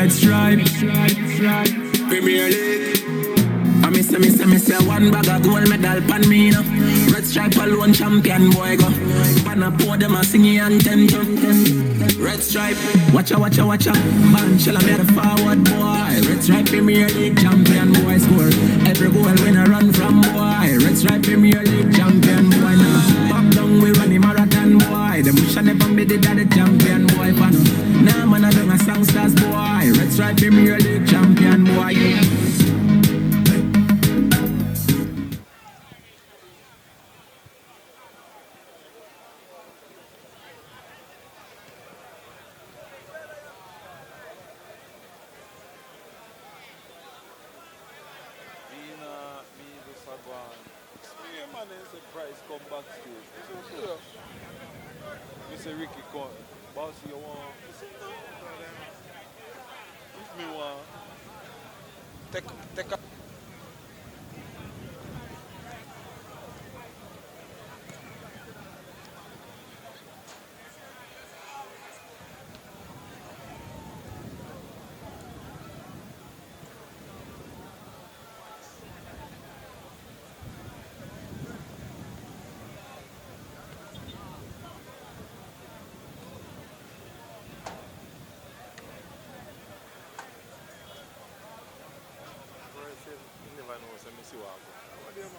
Red Stripe, Premier League. I miss one bag of gold medal pan me no. Red Stripe alone champion boy go. Pan a pour them a singing anthem to. Red Stripe, watcha. Man shall I be the forward boy. Red Stripe Premier League champion boy score. Every goal when I run from boy. Red Stripe Premier League champion boy now. Pop down we run the marathon boy. The wish I never made it that the champion boy pan. Nah man I don't a songsters boy. Red Stripe Premier League champion boy. Mr. Ricky come, boss you want, if me want, take a.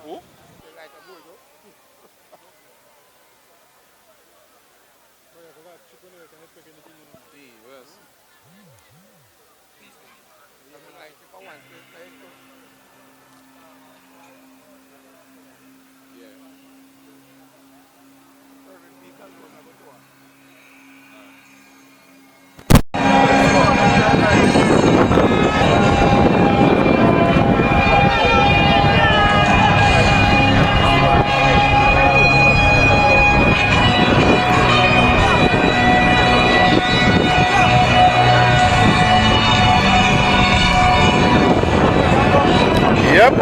Who? Yep.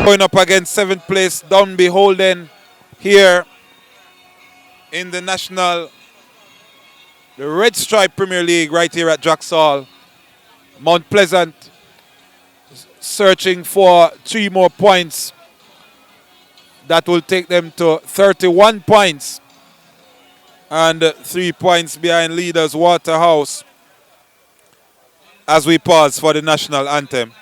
Going up against 7th place Dunbeholden here in the National, the Red Stripe Premier League right here at Jacksall. Mount Pleasant searching for 3 more points. That will take them to 31 points. And 3 points behind leaders Waterhouse as we pause for the national anthem.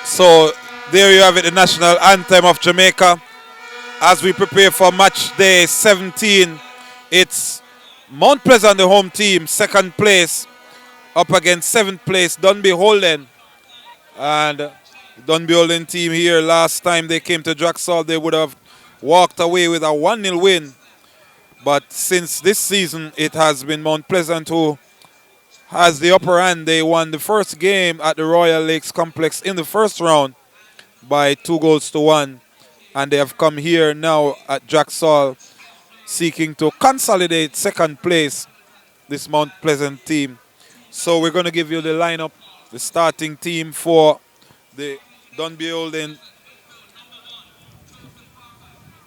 So there you have it, the national anthem of Jamaica. As we prepare for match day 17, it's Mount Pleasant, the home team, 2nd place, up against 7th place Dunbeholden. And the Dunbeholden team here, last time they came to Jacksall, they would have walked away with a 1-0 win. But since this season, it has been Mount Pleasant who has the upper hand. They won the first game at the Royal Lakes Complex in the first round by 2-1. And they have come here now at Jacksall seeking to consolidate 2nd place, this Mount Pleasant team. So we're going to give you the lineup, the starting team for the Dunbeholden.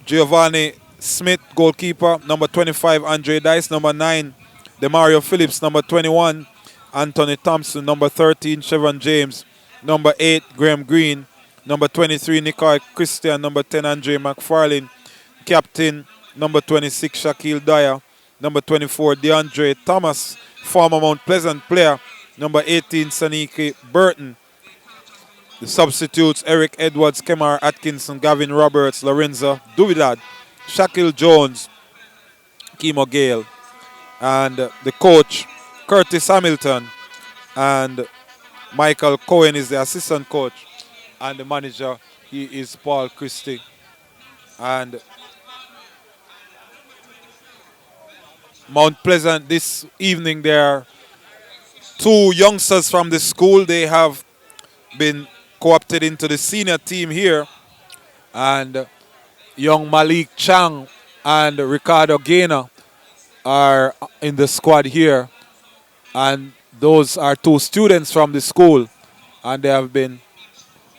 Giovanni Smith, goalkeeper. Number 25, Andre Dice. Number 9, Demario Phillips, number 21. Anthony Thompson, number 13. Chevron James, number 8. Graham Green, number 23. Nikai Christian, number 10. Andre McFarlane, captain, number 26. Shaquille Dyer, number 24. DeAndre Thomas, former Mount Pleasant player, number 18. Saniki Burton. The substitutes: Eric Edwards, Kemar Atkinson, Gavin Roberts, Lorenzo Duvidad, Shaquille Jones, Kimo Gale, and the coach, Curtis Hamilton, and Michael Cohen is the assistant coach, and the manager, he is Paul Christie. And Mount Pleasant this evening, there are two youngsters from the school. They have been co-opted into the senior team here, and young Malik Chang and Ricardo Gainer are in the squad here, and those are two students from the school, and they have been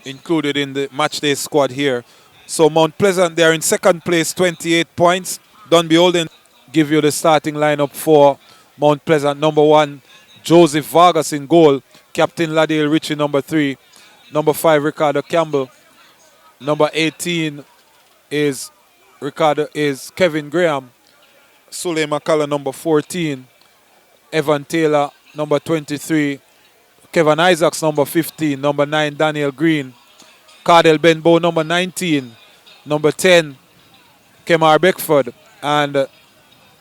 included in the match day squad here. So Mount Pleasant, they are in second place, 28 points. Dunbeholden give you the starting lineup for Mount Pleasant. Number 1, Joseph Vargas in goal. Captain Ladale Ritchie, number 3. Number 5, Ricardo Campbell. Number 18 is Kevin Graham. Sule McCullough, number 14. Evan Taylor, number 23. Kevin Isaacs, number 15. Number 9, Daniel Green. Cardell Benbow, number 19. Number 10, Kemar Beckford. And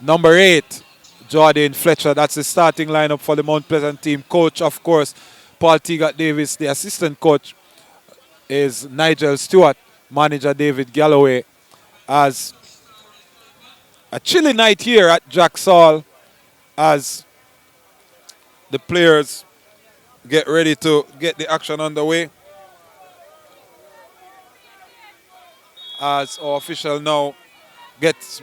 number 8, Jordan Fletcher. That's the starting lineup for the Mount Pleasant team. Coach, of course, Paul Teagat Davis. The assistant coach is Nigel Stewart. Manager David Galloway. As a chilly night here at Jacksall, as the players get ready to get the action underway. As our official now gets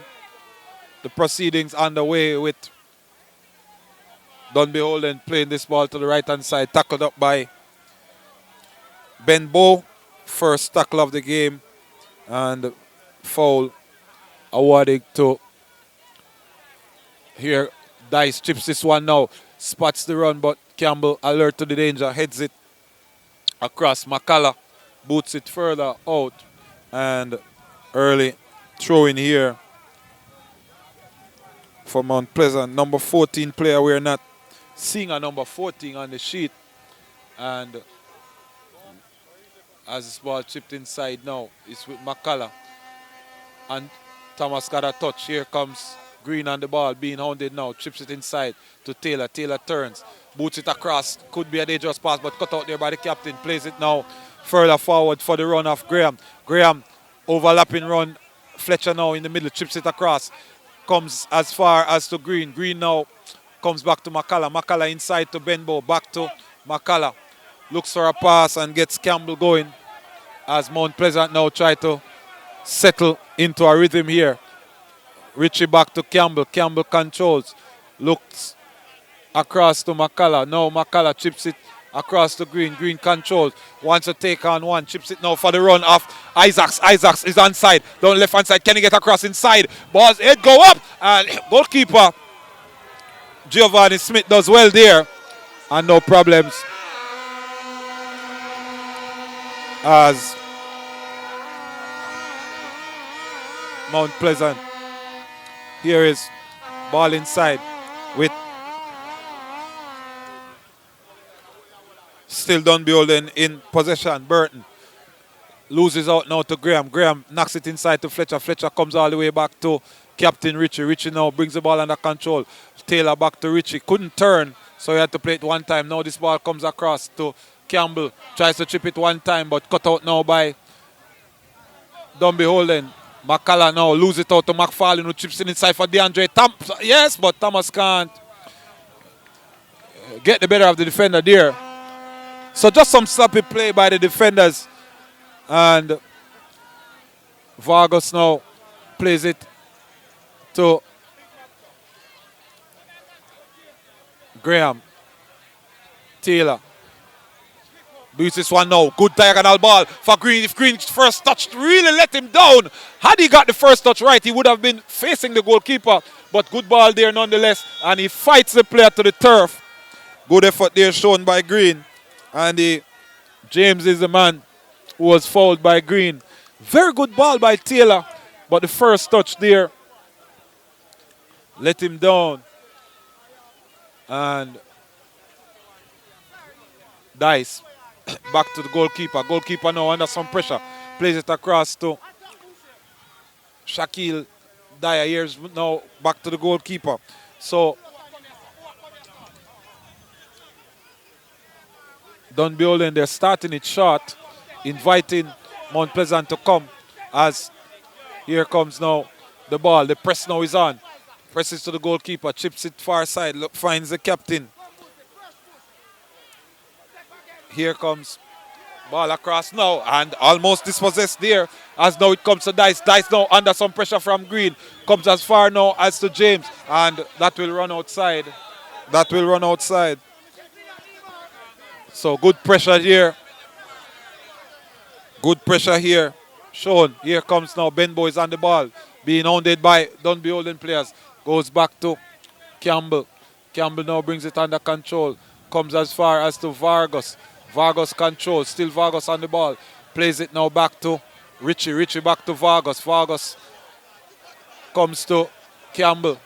the proceedings underway with Dunbeholden playing this ball to the right-hand side, tackled up by Ben Bow, first tackle of the game, and foul awarded to here. Dice chips this one now, spots the run, but Campbell, alert to the danger, heads it across. McCullough boots it further out, and early throw in here for Mount Pleasant. Number 14 player, we're not seeing a number 14 on the sheet, and as this ball chipped inside now, it's with McCullough, and Thomas got a touch. Here comes Green on the ball, being hounded now, chips it inside to Taylor. Taylor turns, boots it across, could be a dangerous pass, but cut out there by the captain. Plays it now further forward for the run of Graham. Graham, overlapping run. Fletcher now in the middle, chips it across, comes as far as to Green. Green now comes back to McCullough. McCullough inside to Benbow, back to McCullough. Looks for a pass and gets Campbell going, as Mount Pleasant now try to settle into a rhythm here. Ritchie back to Campbell. Campbell controls, looks across to McCullough. Now McCullough chips it across to Green. Green controls, wants to take on one, chips it now for the run of Isaacs. Isaacs is onside, down left hand side. Can he get across inside? Ball's head go up, and goalkeeper Giovanni Smith does well there, and no problems as Mount Pleasant. Here is ball inside with still Dunbeholden in possession. Burton loses out now to Graham. Graham knocks it inside to Fletcher. Fletcher comes all the way back to Captain Ritchie. Ritchie now brings the ball under control. Taylor back to Ritchie. Couldn't turn, so he had to play it one time. Now this ball comes across to Campbell. Tries to chip it one time, but cut out now by Dunbeholden. McCullough now lose it out to McFarlane, who chips it inside for DeAndre Thompson. Yes, but Thomas can't get the better of the defender there. So just some sloppy play by the defenders. And Vargas now plays it to Graham. Taylor. Beats this one now. Good diagonal ball for Green. If Green first touch really let him down. Had he got the first touch right, he would have been facing the goalkeeper. But good ball there nonetheless. And he fights the player to the turf. Good effort there shown by Green. And James is the man who was fouled by Green. Very good ball by Taylor. But the first touch there let him down. And Dice back to the goalkeeper. Goalkeeper now under some pressure. Plays it across to Shaquille Dyer. Here's now back to the goalkeeper. So Dunbeholden, they're starting it short, inviting Mount Pleasant to come as here comes now the ball. The press now is on. Presses to the goalkeeper, chips it far side, look, finds the captain. Here comes ball across now and almost dispossessed there as now it comes to Dice. Dice now under some pressure from Green. Comes as far now as to James and that will run outside. That will run outside. So good pressure here. Good pressure here. Shown. Here comes now Benbow is on the ball. Being hounded by Dunbeholden players. Goes back to Campbell. Campbell now brings it under control. Comes as far as to Vargas. Vargas controls. Still Vargas on the ball. Plays it now back to Richie. Richie back to Vargas. Vargas comes to Campbell.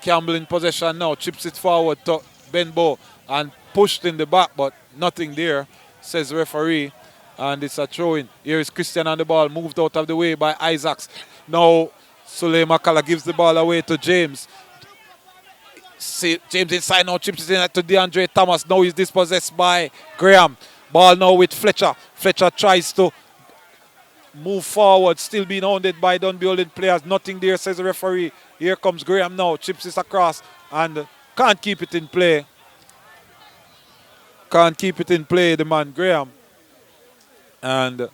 Campbell in possession now. Chips it forward to Benbow. And pushed in the back, but nothing there, says the referee. And it's a throw-in. Here is Christian on the ball. Moved out of the way by Isaacs. Now Sule Makala gives the ball away to James. See, James inside now, chips it in to DeAndre Thomas. Now he's dispossessed by Graham. Ball now with Fletcher. Fletcher tries to move forward, still being hounded by Dunbeholden players. Nothing there, says the referee. Here comes Graham now, chips it across and can't keep it in play. Can't keep it in play, the man Graham. And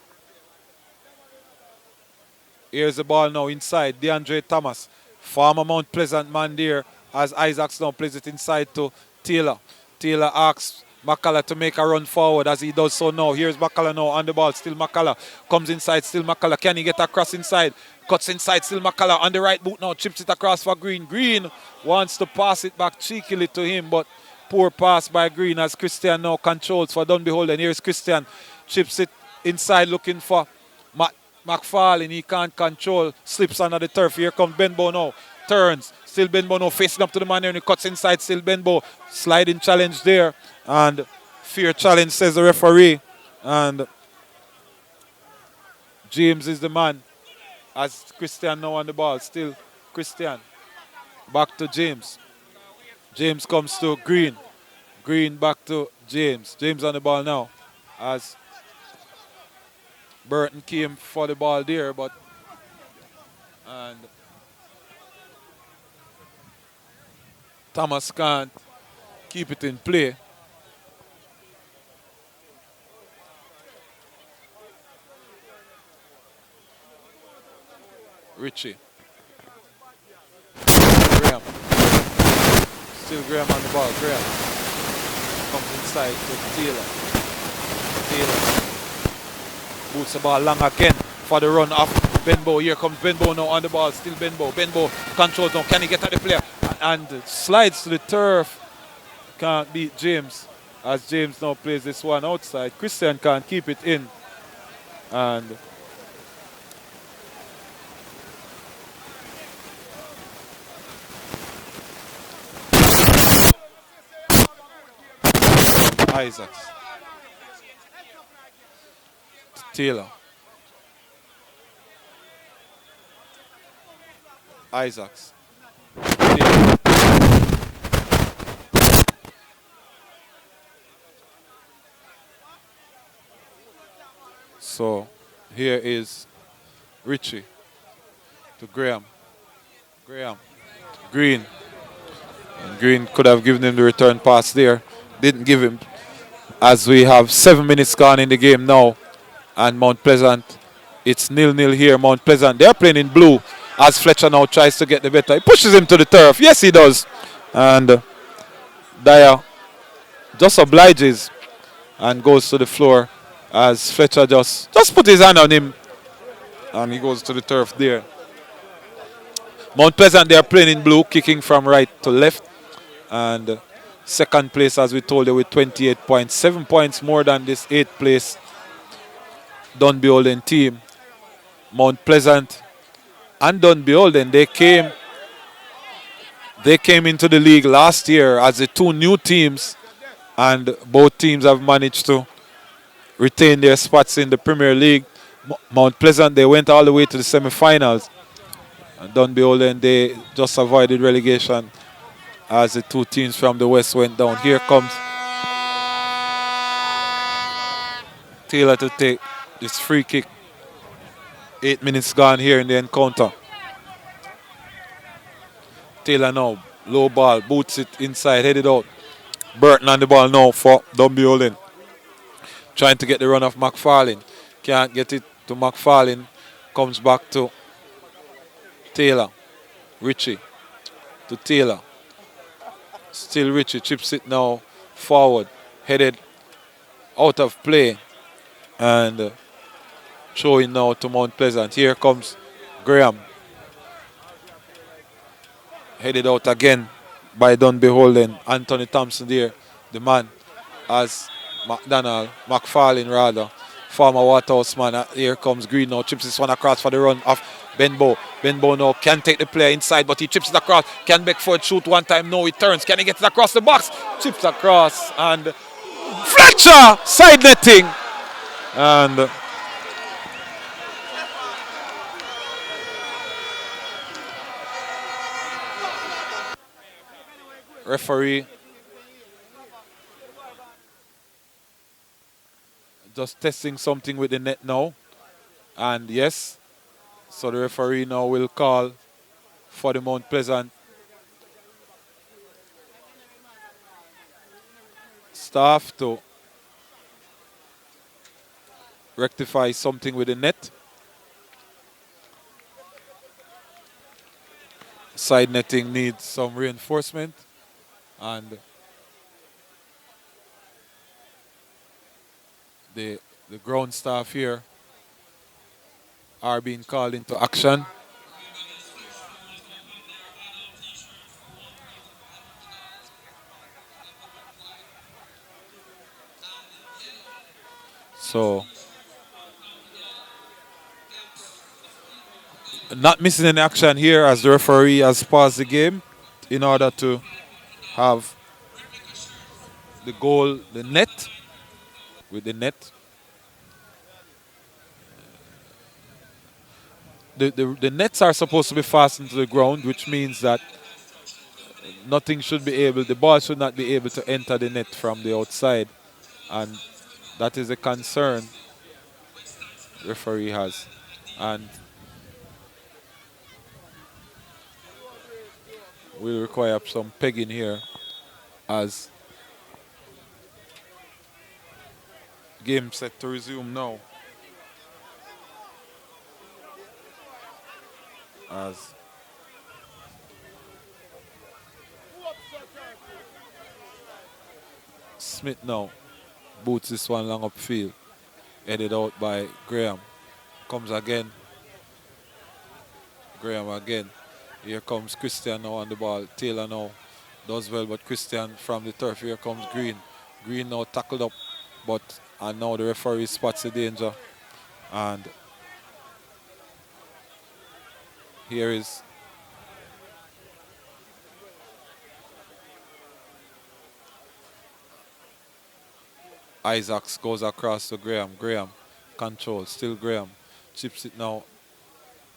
here's the ball now inside. DeAndre Thomas, former Mount Pleasant man there, as Isaacs now plays it inside to Taylor. Taylor asks McCullough to make a run forward as he does so now. Here's McCullough now on the ball. Still McCullough. Comes inside. Still McCullough. Can he get across inside? Cuts inside. Still McCullough on the right boot now. Chips it across for Green. Green wants to pass it back cheekily to him, but poor pass by Green as Christian now controls for Dunbeholden. Here's Christian. Chips it inside looking for McFarlane. He can't control. Slips under the turf. Here comes Benbow now. Turns. Still Benbow now facing up to the man here and he cuts inside. Still Benbow. Sliding challenge there. And fair challenge, says the referee. And James is the man as Christian now on the ball. Still Christian. Back to James. James comes to Green. Green back to James. James on the ball now as Burton came for the ball there, but and Thomas can't keep it in play. Richie. Graham. Still Graham on the ball. Graham comes inside to Taylor. Taylor boots the ball long again for the run off Benbow. Here comes Benbow now on the ball. Still Benbow. Benbow controls now. Can he get at the player? And slides to the turf. Can't beat James as James now plays this one outside. Christian can't keep it in. And Isaacs. Taylor. Isaacs. Taylor. So here is Richie to Graham. Graham. Green. And Green could have given him the return pass there. Didn't give him. As we have 7 minutes gone in the game now. And Mount Pleasant, it's 0-0 here. Mount Pleasant, they're playing in blue as Fletcher now tries to get the better. He pushes him to the turf. Yes, he does. And Dyer just obliges and goes to the floor as Fletcher just put his hand on him and he goes to the turf there. Mount Pleasant, they are playing in blue, kicking from right to left. And second place, as we told you, with 28 points. 7 points more than this 8th place Dunbeholden team. Mount Pleasant and Dunbeholden, they came into the league last year as the two new teams, and both teams have managed to retain their spots in the Premier League. Mount Pleasant, they went all the way to the semi-finals. And Dunbeholden, they just avoided relegation as the two teams from the west went down. Here comes Taylor to take this free kick. 8 minutes gone here in the encounter. Taylor now, low ball, boots it inside, headed out. Burton on the ball now for Dunbeholden. Trying to get the run of McFarlane. Can't get it to McFarlane. Comes back to Taylor. Richie to Taylor. Still Richie, chips it now forward. Headed out of play. And throwing now to Mount Pleasant. Here comes Graham. Headed out again by Dunbeholden. Anthony Thompson there, the man, as McFarlane rather, former Waterhouse man. Here comes Green now, chips this one across for the run of Benbow. Benbow now can take the player inside, but he chips it across. Can Beckford shoot one time? No, he turns. Can he get it across the box? Chips across, and Fletcher side netting. And referee just testing something with the net now. And yes, so the referee now will call for the Mount Pleasant staff to rectify something with the net. Side netting needs some reinforcement, and the ground staff here are being called into action. So not missing any action here as the referee has paused the game in order to have the goal, the net, with the net. The nets are supposed to be fastened to the ground, which means that nothing should be able, the ball should not be able to enter the net from the outside. And that is a concern the referee has. And we'll require some pegging here as game set to resume now. As Smith now boots this one long upfield, headed out by Graham. Comes again. Graham again. Here comes Christian now on the ball. Taylor now does well, but Christian from the turf. Here comes Green. Green now tackled up, and now the referee spots the danger. And here is Isaacs, goes across to Graham. Graham controls, still Graham. Chips it now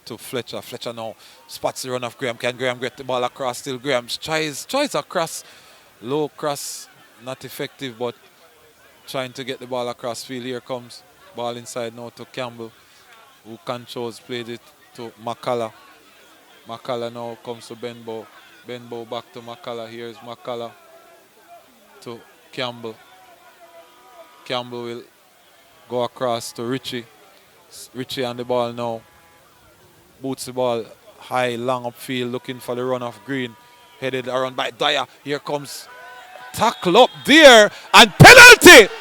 to Fletcher. Fletcher now spots the run of Graham. Can Graham get the ball across? Still Graham tries across. Low cross, not effective, but trying to get the ball across field. Here comes ball inside now to Campbell, who controls, played it to McCullough. McCullough now comes to Benbow. Benbow back to McCullough. Here's McCullough to Campbell. Campbell will go across to Richie. Richie on the ball now. Boots the ball high, long upfield, looking for the run of Green. Headed around by Dyer. Here comes tackle up there, and penalty!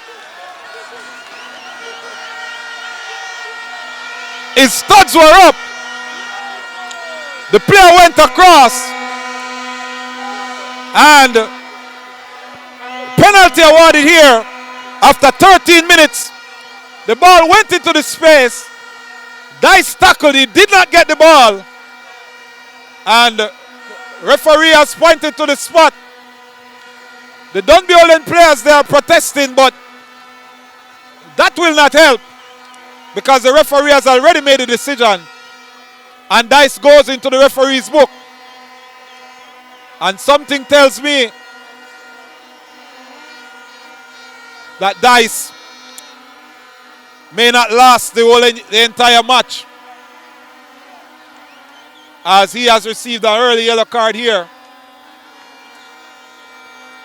His studs were up. The player went across. And penalty awarded here after 13 minutes. The ball went into the space. Dice tackled. He did not get the ball. And referee has pointed to the spot. The Dunbeholden players, they are protesting, but that will not help because the referee has already made a decision. And Dice goes into the referee's book. And something tells me that Dice may not last the entire match, as he has received an early yellow card here.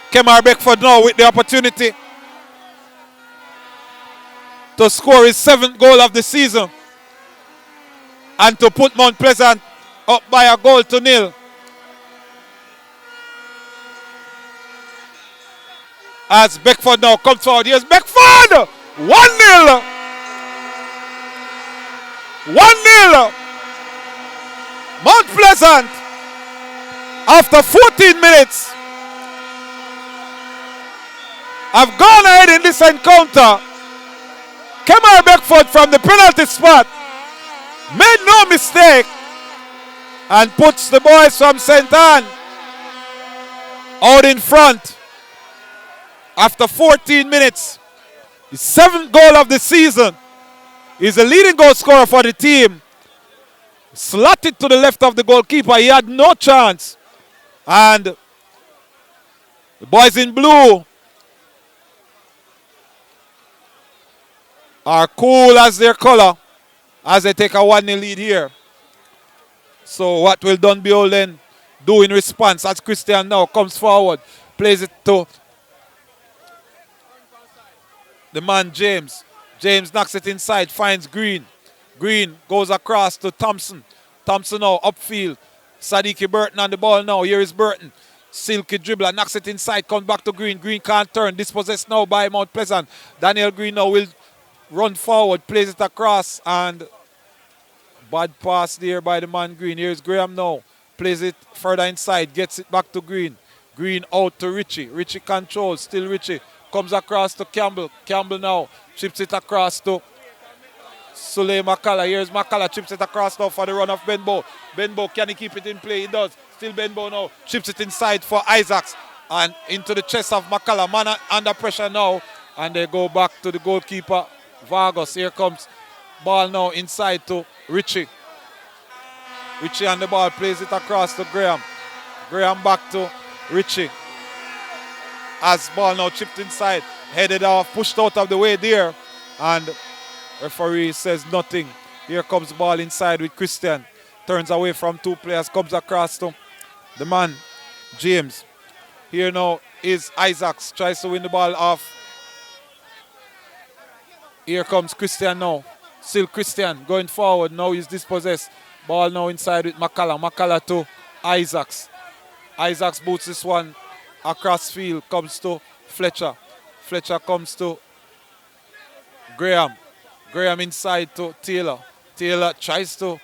Kemar Beckford now with the opportunity to score his 7th goal of the season and to put Mount Pleasant up by a goal to nil. As Beckford now comes forward. Here's Beckford! 1-0! 1-0! Mount Pleasant, after 14 minutes, have gone ahead in this encounter. Kemar Beckford from the penalty spot made no mistake and puts the boys from St. Anne out in front after 14 minutes. His 7th goal of the season. He's the leading goal scorer for the team. Slotted to the left of the goalkeeper. He had no chance. And the boys in blue are cool as their color as they take a 1-0 lead here. So what will Dunbeholden do in response as Christian now comes forward, plays it to the man James. James knocks it inside, finds Green. Green goes across to Thompson. Thompson now upfield. Sadiki Burton on the ball now. Here is Burton. Silky dribbler, knocks it inside, comes back to Green. Green can't turn. Dispossessed now by Mount Pleasant. Daniel Green now will run forward, plays it across, and bad pass there by the man Green. Here's Graham now. Plays it further inside, gets it back to Green. Green out to Richie. Richie controls, still Richie. Comes across to Campbell. Campbell now chips it across to Suley Makala. Here's Makala, chips it across now for the run of Benbow. Benbow, can he keep it in play? He does. Still Benbow now. Chips it inside for Isaacs. And into the chest of Makala. Man under pressure now. And they go back to the goalkeeper, Vargas. Here comes ball now inside to Richie. Richie on the ball, plays it across to Graham. Graham back to Richie. As ball now chipped inside, headed off, pushed out of the way there. And referee says nothing. Here comes ball inside with Christian. Turns away from 2 players, comes across to the man, James. Here now is Isaacs, tries to win the ball off. Here comes Christian now. Still Christian going forward. Now he's dispossessed. Ball now inside with Makala. Makala to Isaacs. Isaacs boots this one across field. Comes to Fletcher. Fletcher comes to Graham. Graham inside to Taylor. Taylor tries to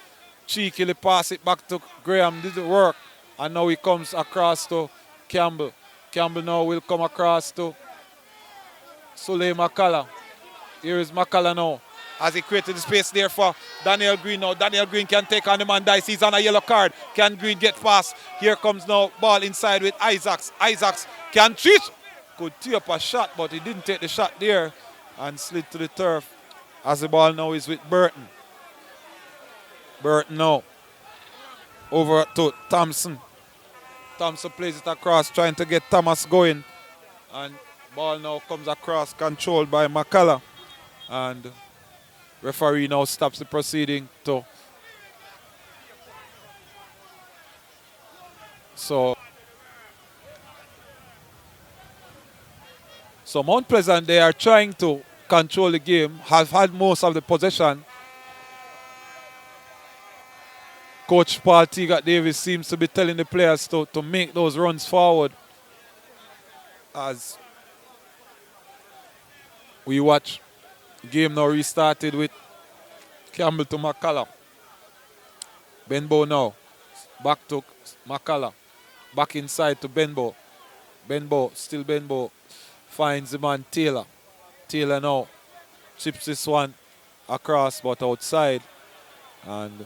cheekily pass it back to Graham. Didn't work. And now he comes across to Campbell. Campbell now will come across to Suley Makala. Here is Makala now. As he created the space there for Daniel Green now. Daniel Green can take on the man Dice. He's on a yellow card. Can Green get past? Here comes now ball inside with Isaacs. Isaacs can cheat. Could tee up a shot, but he didn't take the shot there and slid to the turf. As the ball now is with Burton. Burton now. Over to Thompson. Thompson plays it across, trying to get Thomas going. And ball now comes across, controlled by Makala. And referee now stops the proceeding to. So Mount Pleasant, they are trying to control the game, have had most of the possession. Coach Paul Teagat Davis seems to be telling the players to make those runs forward. As we watch, game now restarted with Campbell to McCullough. Benbow now. Back to McCullough. Back inside to Benbow. Benbow, still Benbow. Finds the man Taylor. Taylor now. Chips this one across but outside. And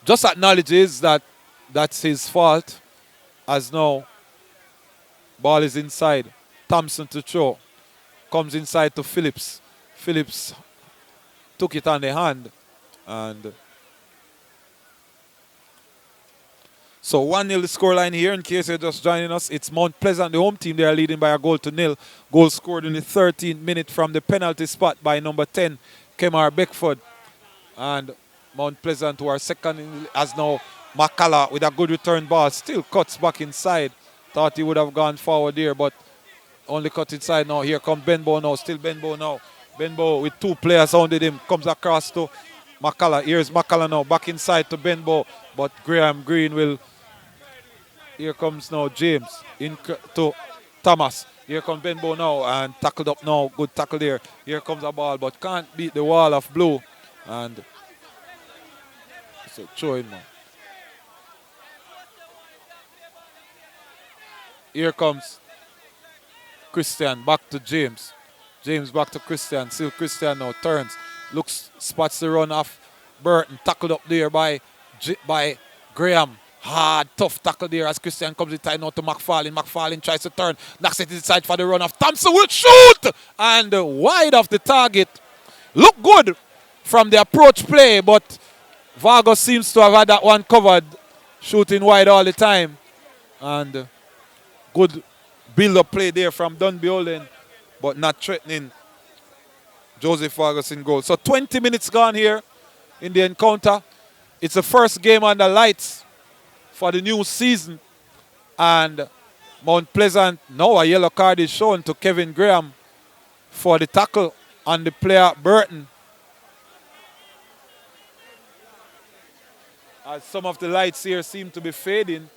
just acknowledges that that's his fault. As now, ball is inside. Thompson to throw. Comes inside to Phillips. Phillips took it on the hand. And so 1-0 the scoreline here. In case you're just joining us, it's Mount Pleasant, the home team. They are leading by a goal to nil. Goal scored in the 13th minute from the penalty spot by number 10, Kemar Beckford. And Mount Pleasant, who are second, as now McCullough with a good return ball. Still cuts back inside. Thought he would have gone forward there, but only cut inside now. Here comes Benbow now. Still Benbow now. Benbow with two players surrounded him. Comes across to McCullough. Here's McCullough now. Back inside to Benbow. But Graham Green will... Here comes now James to Thomas. Here comes Benbow now and tackled up now. Good tackle there. Here comes a ball, but can't beat the wall of blue. And so throw in, man. Here comes Christian back to James. James back to Christian. Still Christian now turns. Looks, spots the run off Burton. Tackled up there by Graham. Hard, tough tackle there as Christian comes inside now to McFarlane. McFarlane tries to turn. Knocks it inside for the run off. Thompson will shoot! And wide of the target. Look good from the approach play, but Vargas seems to have had that one covered. Shooting wide all the time. And good build-up play there from Dunbeholden, but not threatening Joseph Vargas in goal. So 20 minutes gone here in the encounter. It's the first game on the lights for the new season. And Mount Pleasant, now a yellow card is shown to Kevin Graham for the tackle on the player Burton. As some of the lights here seem to be fading.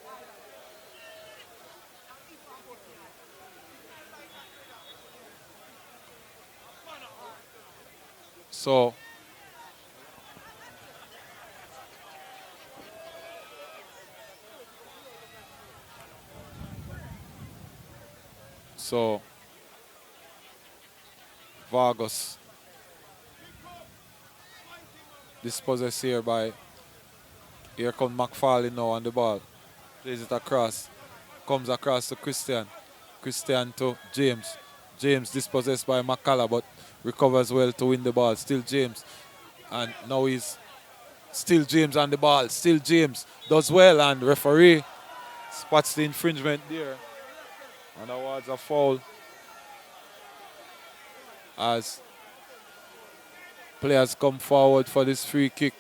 So Vargas dispossessed here by, here comes McFarlane now on the ball. Plays it across. Comes across to Christian. Christian to James. James dispossessed by McCullough, but recovers well to win the ball. Still James. And now he's still James on the ball. Still James does well, and referee spots the infringement there and awards a foul as players come forward for this free kick.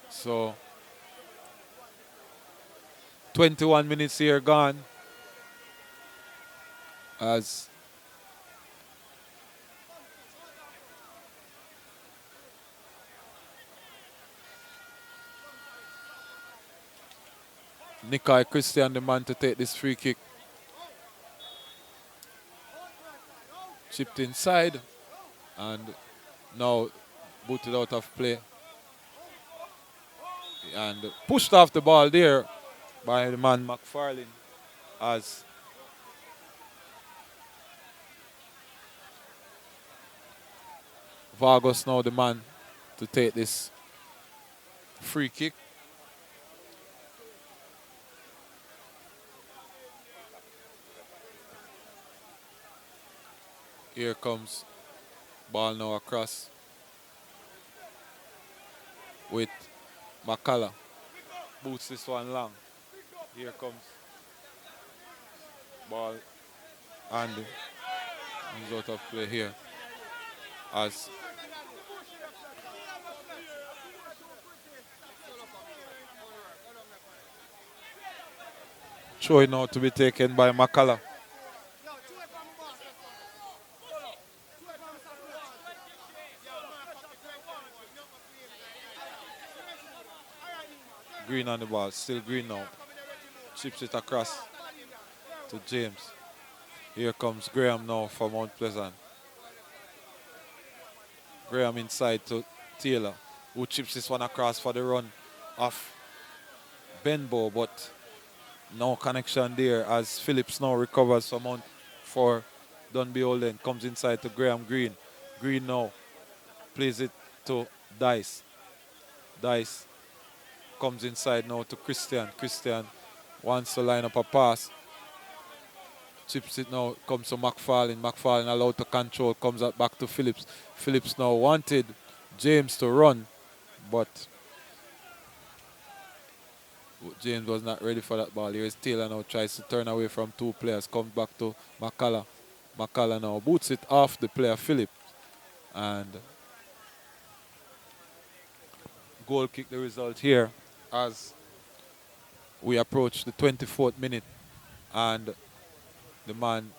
So 21 minutes here gone as Nikai Christian, the man to take this free kick. Chipped inside and now booted out of play. And pushed off the ball there by the man McFarlane as Vargas now the man to take this free kick. Here comes ball now across with McCullough. Boots this one long. Here comes ball and he's out of play here as throwing now to be taken by McCullough. Green on the ball, still Green now. Chips it across to James. Here comes Graham now for Mount Pleasant. Graham inside to Taylor, who chips this one across for the run of Benbow, but no connection there as Phillips now recovers some on for Dunbeholden. Comes inside to Graham Green. Green now plays it to Dice. Dice comes inside now to Christian. Christian wants to line up a pass. Chips it now, comes to McFarlane. McFarlane allowed to control, comes out back to Phillips. Phillips now wanted James to run, but James was not ready for that ball. Here is Taylor now, tries to turn away from two players, comes back to McCullough. McCullough now boots it off the player Phillips, and goal kick the result here as we approach the 24th minute, and the man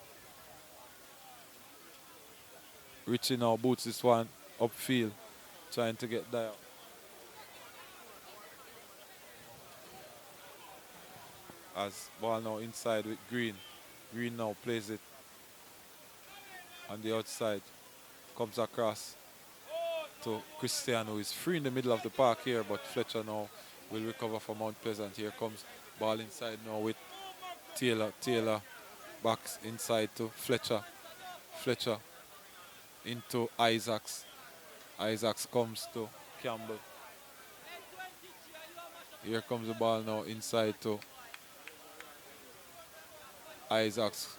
Richie now boots this one upfield, trying to get there. As ball now inside with Green. Green now plays it on the outside. Comes across to Christian, who is free in the middle of the park here, but Fletcher now will recover for Mount Pleasant. Here comes ball inside now with Taylor. Taylor backs inside to Fletcher. Fletcher into Isaacs. Isaacs comes to Campbell. Here comes the ball now inside to Isaacs.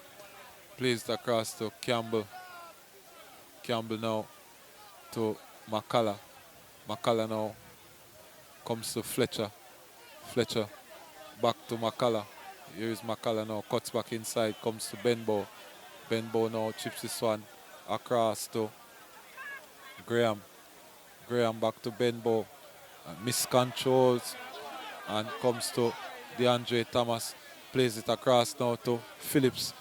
Plays it across to Campbell. Campbell now to McCullough. McCullough now comes to Fletcher. Fletcher back to McCullough. Here is McCullough now, cuts back inside, comes to Benbow. Benbow now chips this one across to Graham. Graham back to Benbow. Miscontrols and comes to DeAndre Thomas. Plays it across now to Phillips.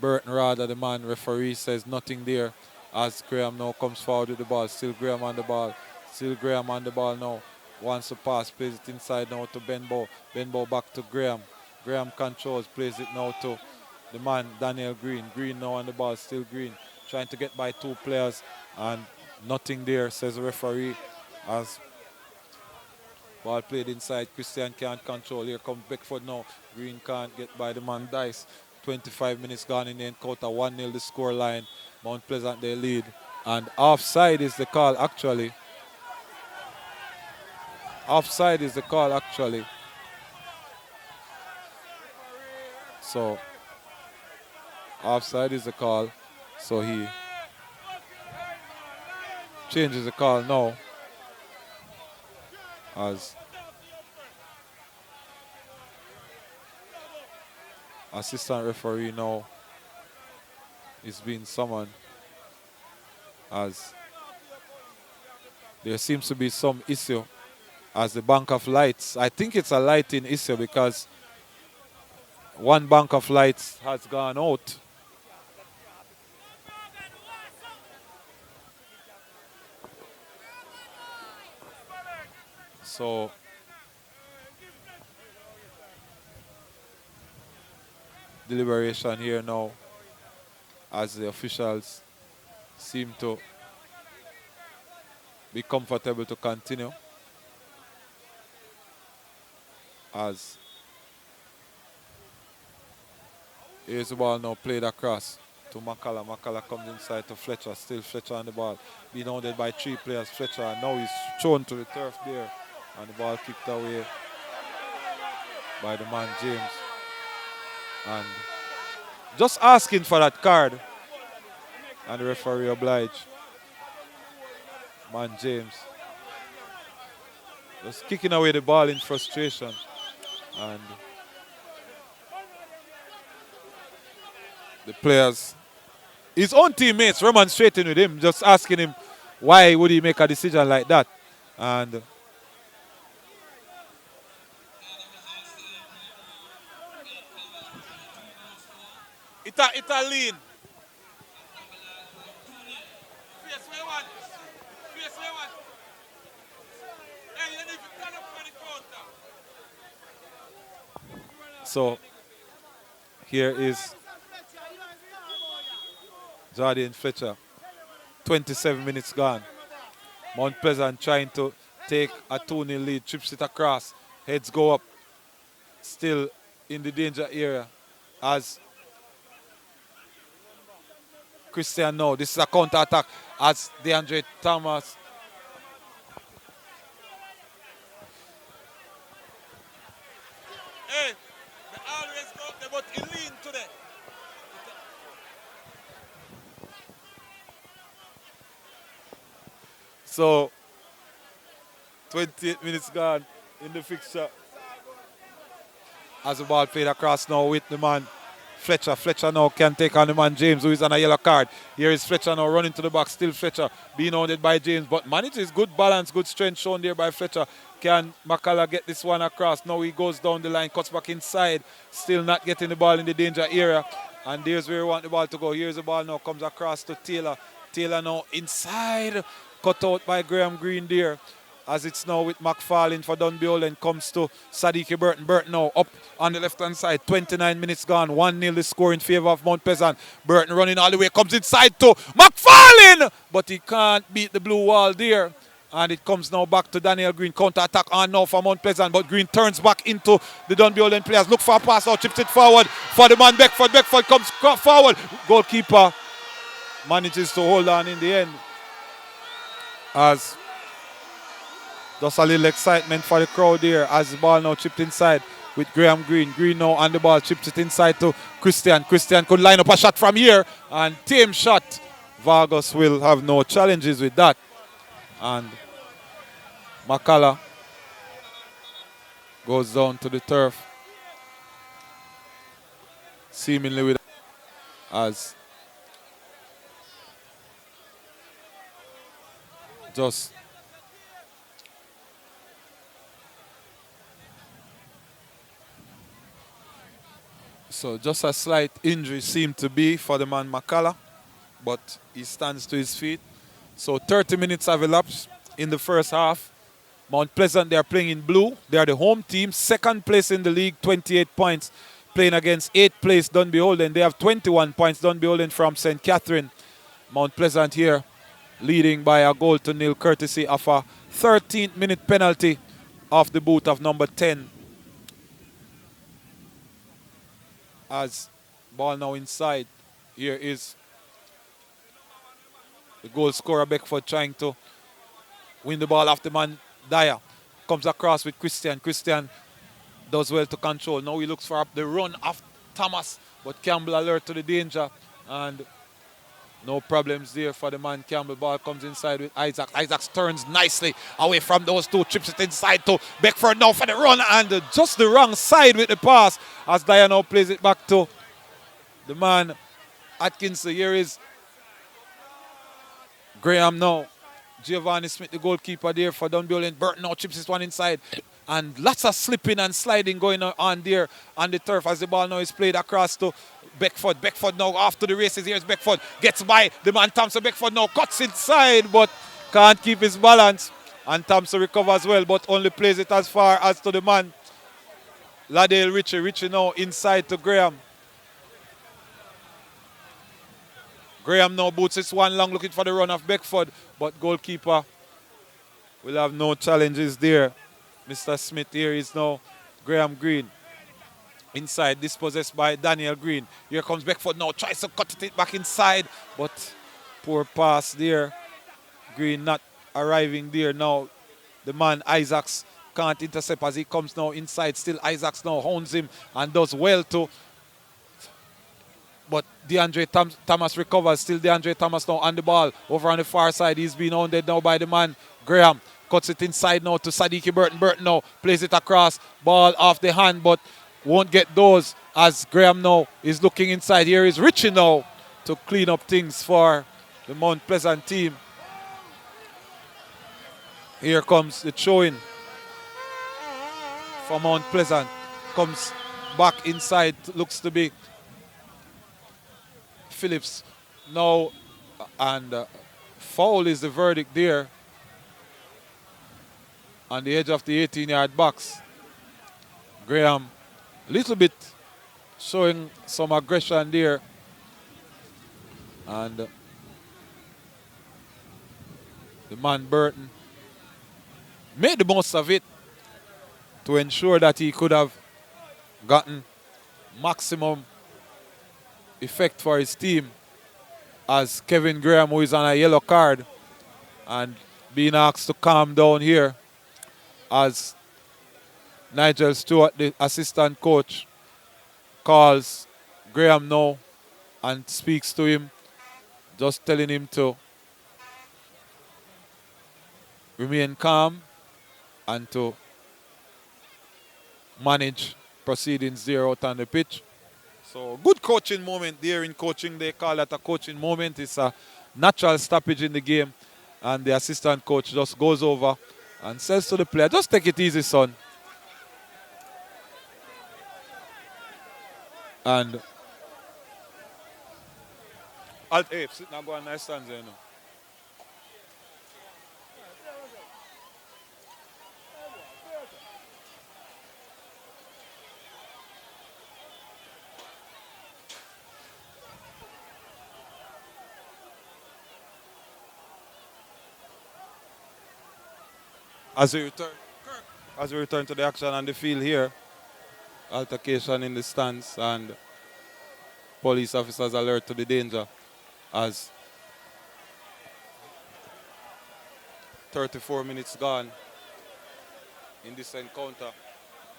Burton rather, the man referee says nothing there as Graham now comes forward with the ball. Still Graham on the ball. Still Graham on the ball now. Wants to pass, plays it inside now to Benbow. Benbow back to Graham. Graham controls, plays it now to the man Daniel Green. Green now on the ball, still Green. Trying to get by two players and nothing there, says the referee, as ball played inside. Christian can't control. Here comes Beckford now. Green can't get by the man Dice. 25 minutes gone in the encounter. 1-0 the score line. Mount Pleasant they lead. And offside is the call actually. Offside is the call actually. So offside is the call. So he changes the call now as assistant referee now is being summoned, as there seems to be some issue as the bank of lights. I think it's a lighting issue because one bank of lights has gone out. So deliberation here now as the officials seem to be comfortable to continue, as here's the ball now played across to McCullough. McCullough comes inside to Fletcher. Still Fletcher on the ball. Being hounded by three players. Fletcher, and now he's thrown to the turf there. And the ball kicked away by the man James. And just asking for that card. And the referee obliged. Man James. Just kicking away the ball in frustration. And the players, his own teammates remonstrating with him, just asking him why would he make a decision like that. And it's a lean. So here is Jardine Fletcher. 27 minutes gone. Mount Pleasant trying to take a 2-0 lead, trips it across, heads go up, still in the danger area as Christian now. This is a counter attack as DeAndre Thomas. Hey, they always go up there, but he lean today. So 28 minutes gone in the fixture. As the ball played across now with the man Fletcher. Fletcher now can take on the man James, who is on a yellow card. Here is Fletcher now running to the box. Still Fletcher being owned by James, but manages good balance, good strength shown there by Fletcher. Can McCullough get this one across? Now he goes down the line, cuts back inside. Still not getting the ball in the danger area. And there's where we want the ball to go. Here's the ball now, comes across to Taylor. Taylor now inside. Cut out by Graham Green there. As it's now with McFarlane for Dunbeholden, comes to Sadiki Burton. Burton now up on the left-hand side. 29 minutes gone. 1-0 the score in favor of Mount Pleasant. Burton running all the way. Comes inside to McFarlane. But he can't beat the blue wall there. And it comes now back to Daniel Green. Counter-attack on now for Mount Pleasant. But Green turns back into the Dunbeholden players. Look for a pass now. Chips it forward for the man Beckford. Beckford comes forward. Goalkeeper manages to hold on in the end. As just a little excitement for the crowd here as the ball now chipped inside with Graham Green. Green now on the ball, chips it inside to Christian. Christian could line up a shot from here and tame shot. Vargas will have no challenges with that. And McCullough goes down to the turf. Seemingly with as just so just a slight injury seemed to be for the man McCullough, but he stands to his feet. So 30 minutes have elapsed in the first half. Mount Pleasant, they are playing in blue. They are the home team, second place in the league, 28 points, playing against 8th place Dunbeholden. They have 21 points, Dunbeholden from St. Catherine. Mount Pleasant here leading by a 0-0 courtesy of a 13th-minute penalty off the boot of number 10. As ball now inside, here is the goal scorer Beckford trying to win the ball off the man Dyer. Comes across with Christian. Christian does well to control. Now he looks for the run of Thomas, but Campbell alert to the danger. And no problems there for the man Campbell. Ball comes inside with Isaac. Isaac turns nicely away from those two. Chips it inside to Beckford now for the run. And just the wrong side with the pass as Dyer now plays it back to the man Atkinson. Here is Graham now. Giovanni Smith, the goalkeeper there for Dunbeholden. Burton now chips this one inside. And lots of slipping and sliding going on there on the turf as the ball now is played across to Beckford. Beckford now after the races. Here's Beckford. Gets by the man Thompson. Beckford now cuts inside but can't keep his balance. And Thompson recovers well but only plays it as far as to the man Ladale Ritchie. Ritchie now inside to Graham. Graham now boots this one long looking for the run of Beckford. But goalkeeper will have no challenges there. Mr. Smith here is now Graham Green. Inside, dispossessed by Daniel Green. Here comes Beckford now, tries to cut it back inside, but poor pass there. Green not arriving there now. The man Isaacs can't intercept as he comes now inside. Still Isaacs now hounds him and does well too. But DeAndre Thomas recovers. Still DeAndre Thomas now on the ball. Over on the far side, he's being hounded now by the man Graham. Cuts it inside now to Sadiki Burton. Burton now plays it across. Ball off the hand, but won't get those as Graham now is looking inside. Here is Richie now to clean up things for the Mount Pleasant team. Here comes the throw-in for Mount Pleasant. Comes back inside, looks to be Phillips now, and foul is the verdict there on the edge of the 18-yard box. Graham a little bit showing some aggression there, and the man Burton made the most of it to ensure that he could have gotten maximum effect for his team, as Kevin Graham, who is on a yellow card and being asked to calm down here, as Nigel Stewart, the assistant coach, calls Graham now and speaks to him, just telling him to remain calm and to manage proceedings there out on the pitch. So good coaching moment there in coaching. They call that a coaching moment. It's a natural stoppage in the game. And the assistant coach just goes over and says to the player, just take it easy, son. And hey, sit now, go on nice stands there now. As we return to the action on the field here, altercation in the stands and police officers alert to the danger as 34 minutes gone in this encounter,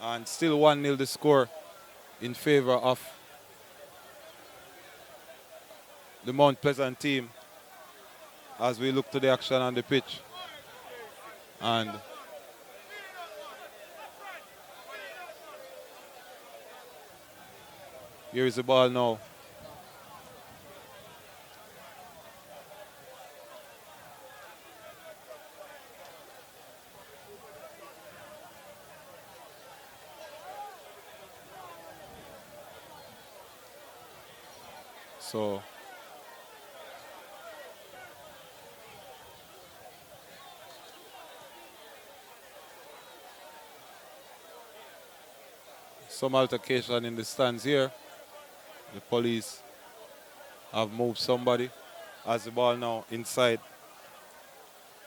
and still 1-0 the score in favor of the Mount Pleasant team as we look to the action on the pitch. And here is the ball now. So some altercation in the stands here. The police have moved somebody as the ball now inside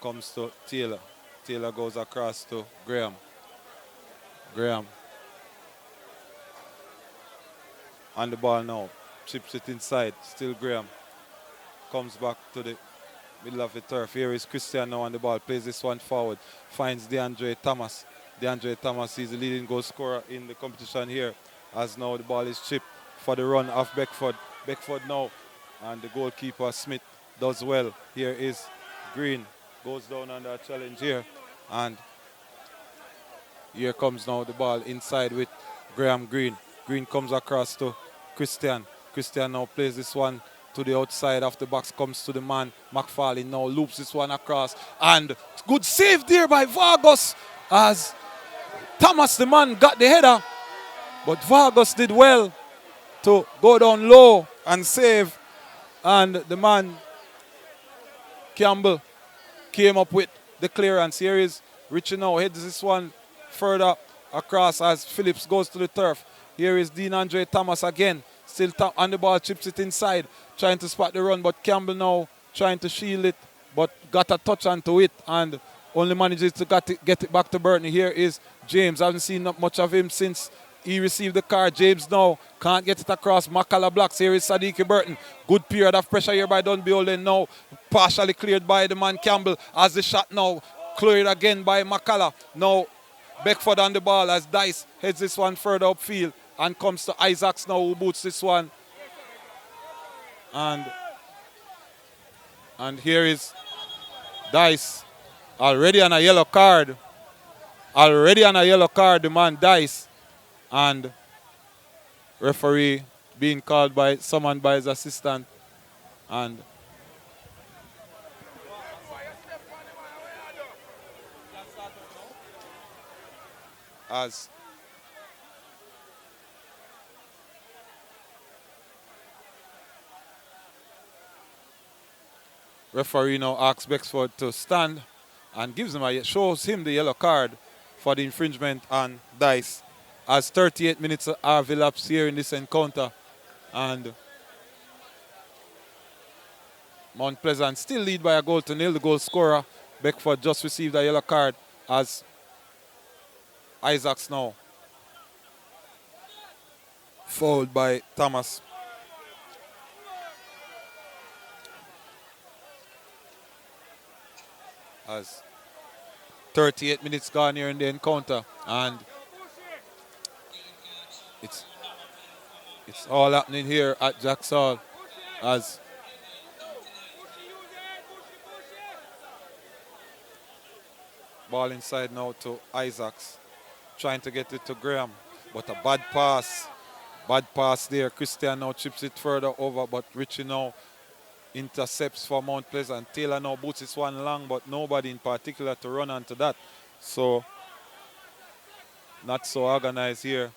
comes to Taylor. Taylor goes across to Graham. Graham on the ball now, chips it inside, still Graham. Comes back to the middle of the turf. Here is Christian now on the ball, plays this one forward, finds DeAndre Thomas. DeAndre Thomas is the leading goal scorer in the competition here, as now the ball is chipped for the run of Beckford. Beckford now, and the goalkeeper Smith does well. Here is Green, goes down under a challenge here, and here comes now the ball inside with Graham Green. Green comes across to Christian. Christian now plays this one to the outside of the box, comes to the man McFarlane now, loops this one across, and good save there by Vargas as Thomas the man got the header, but Vargas did well to go down low and save, and the man Campbell came up with the clearance. Here is Richie now, heads this one further across as Phillips goes to the turf. Here is Dean Andre Thomas again, still on the ball, chips it inside, trying to spot the run, but Campbell now trying to shield it, but got a touch onto it and only manages to get it back to Burton. Here is James. I haven't seen much of him since he received the card. James now can't get it across. Makala blocks. Here is Sadiki Burton. Good period of pressure here by Dunbeholden now. Partially cleared by the man Campbell as the shot now cleared again by Makala. Now Beckford on the ball as Dice heads this one further upfield and comes to Isaacs now, who boots this one. And here is Dice. Already on a yellow card. The man Dice. And referee being called by someone by his assistant. And as referee now asks Beckford to stand and shows him the yellow card for the infringement on Dice, as 38 minutes have elapsed here in this encounter, and Mount Pleasant still lead by a goal to nil. The goal scorer Beckford just received a yellow card as Isaacs now fouled by Thomas. As 38 minutes gone here in the encounter, and it's all happening here at Jacksall as ball inside now to Isaacs, trying to get it to Graham, but a bad pass there. Christian now chips it further over, but Richie now intercepts for Mount Pleasant. Taylor now boots this one long, but nobody in particular to run onto that. So not so organized here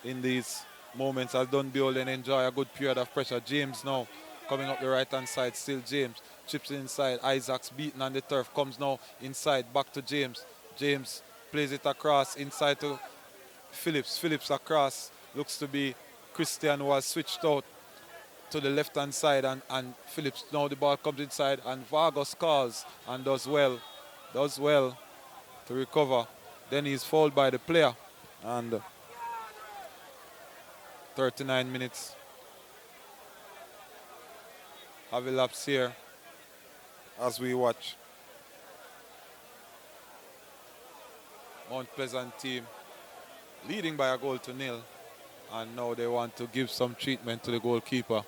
in these moments as Dunbeholden enjoy a good period of pressure. James now coming up the right-hand side, still James. Chips inside, Isaacs beaten on the turf, comes now inside, back to James. James plays it across, inside to Phillips. Phillips across, looks to be Christian who has switched out to the left-hand side, and Phillips, now the ball comes inside, and Vargas calls and does well to recover. Then he's fouled by the player, and 39 minutes have elapsed here as we watch Mount Pleasant team leading by a goal to nil, and now they want to give some treatment to the goalkeeper.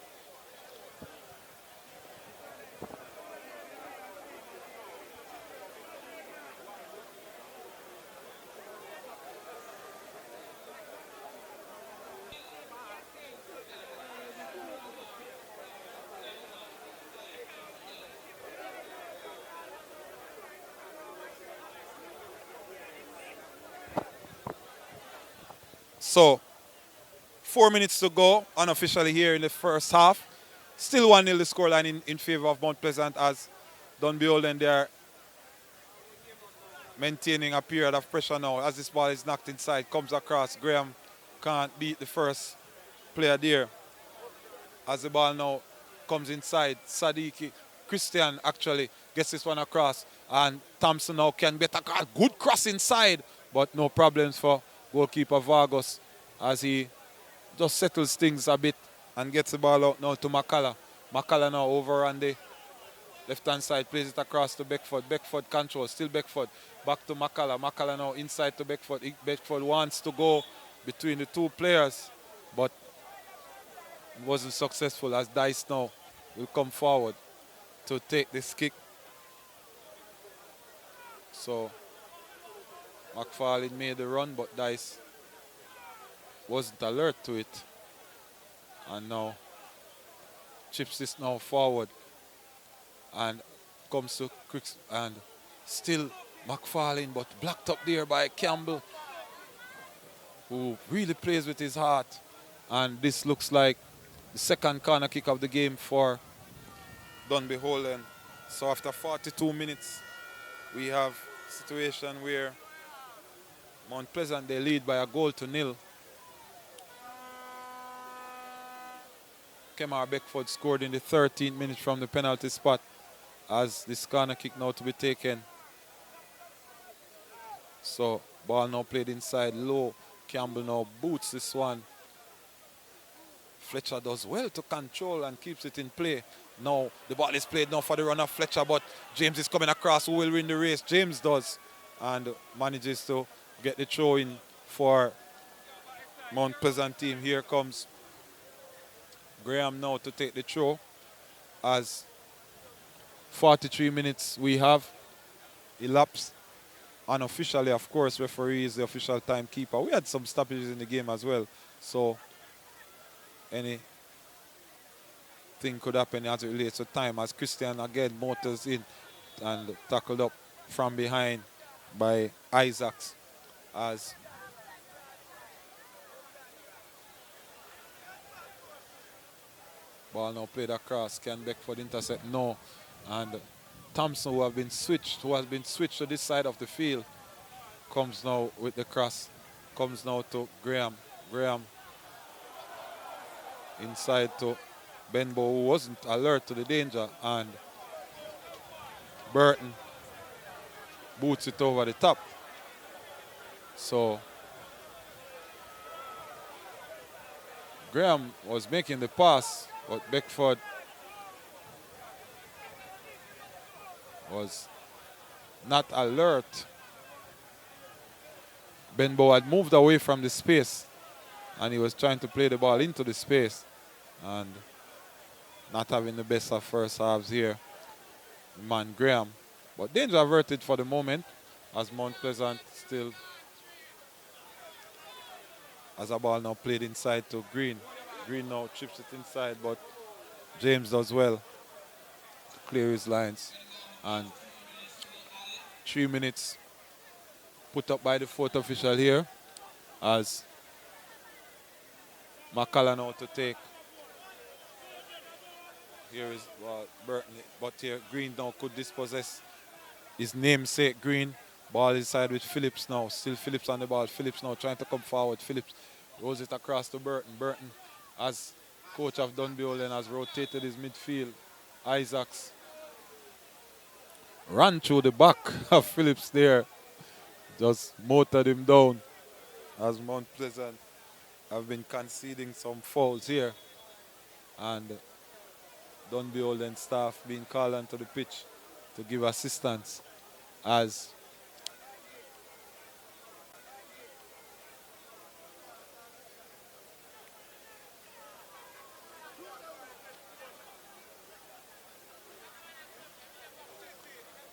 So 4 minutes to go unofficially here in the first half. Still 1-0 the scoreline in favor of Mount Pleasant as Dunbeholden, they are maintaining a period of pressure now as this ball is knocked inside, comes across. Graham can't beat the first player there. As the ball now comes inside, Sadiki, Christian actually gets this one across, and Thompson now can get a good cross inside, but no problems for goalkeeper Vargas as he just settles things a bit and gets the ball out now to McCullough. McCullough now over on the left-hand side, plays it across to Beckford. Beckford controls, still Beckford. Back to McCullough. McCullough now inside to Beckford. Beckford wants to go between the two players, but wasn't successful as Dice now will come forward to take this kick. So McFarlane made the run, but Dice wasn't alert to it. And now chips this now forward and comes to Cricks, and still McFarlane, but blocked up there by Campbell, who really plays with his heart. And this looks like the second corner kick of the game for Dunbeholden. So after 42 minutes, we have a situation where Mount Pleasant, they lead by a goal to nil. Kemar Beckford scored in the 13th minute from the penalty spot as this corner kick now to be taken. So ball now played inside low. Campbell now boots this one. Fletcher does well to control and keeps it in play. Now the ball is played now for the runner Fletcher, but James is coming across. Who will win the race? James does, and manages to get the throw in for Mount Pleasant team. Here comes Graham now to take the throw as 43 minutes we have elapsed. Unofficially, of course, referee is the official timekeeper. We had some stoppages in the game as well, so anything could happen as it relates to time, as Christian again motors in and tackled up from behind by Isaacs as ball now played across. Can Beckford intercept? No. And Thompson, who has been switched to this side of the field, comes now with the cross. Comes now to Graham. Graham inside to Benbow, who wasn't alert to the danger. And Burton boots it over the top. So Graham was making the pass, but Beckford was not alert. Benbow had moved away from the space and he was trying to play the ball into the space and not having the best of first halves here. Man Graham. But danger averted for the moment as Mount Pleasant still has a ball now played inside to Green. Green now chips it inside, but James does well to clear his lines. And 3 minutes put up by the fourth official here as McCullough now to take. Here is Burton, but here Green now could dispossess his namesake Green. Ball inside with Phillips now. Still Phillips on the ball. Phillips now trying to come forward. Phillips rolls it across to Burton. Burton, as coach of Dunbeholden, has rotated his midfield. Isaacs ran through the back of Phillips there. Just motored him down as Mount Pleasant have been conceding some fouls here. And Dunbeholden staff being called onto the pitch to give assistance as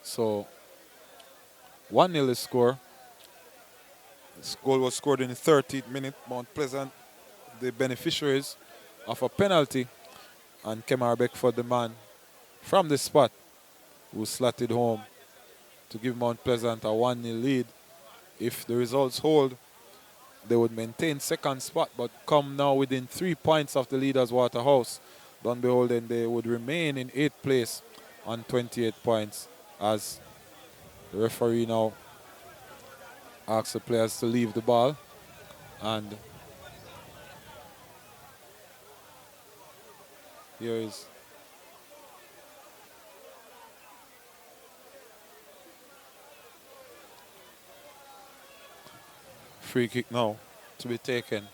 so 1-0 is score. This goal was scored in the 13th minute. Mount Pleasant, the beneficiaries of a penalty, and Kemar Beckford, the man from the spot, who slotted home to give Mount Pleasant a 1-0 lead. If the results hold, they would maintain second spot, but come now within 3 points of the leaders Waterhouse. Dunbeholden, they would remain in 8th place on 28 points as the referee now asks the players to leave the ball. And here is free kick now to be taken.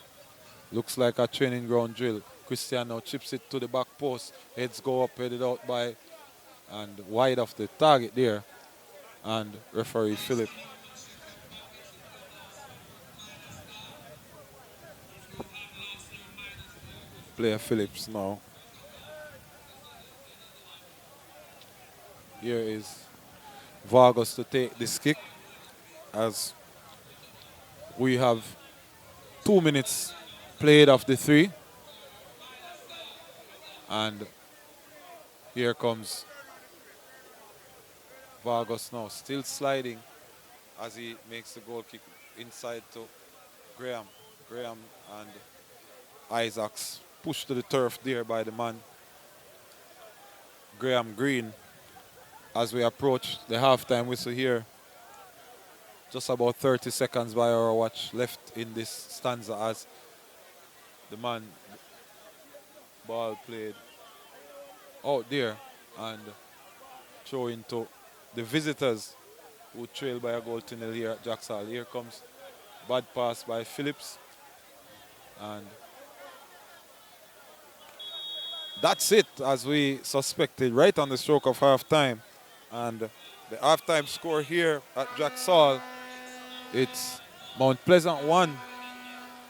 Looks like a training ground drill. Christian now chips it to the back post. Heads go up, headed out by and wide of the target there. And referee Philip. Player Phillips now. Here is Vargas to take this kick as we have 2 minutes played of the 3. And here comes Vargas now, still sliding as he makes the goal kick inside to Graham. Graham and Isaacs pushed to the turf there by the man Graham Green. As we approach the halftime whistle here, just about 30 seconds by our watch left in this stanza as the man ball played out there and throw into the visitors who trail by a goal to nil here at Jacksall. Here comes bad pass by Phillips, and that's it, as we suspected, right on the stroke of halftime. And the halftime score here at Jacksall, it's Mount Pleasant 1,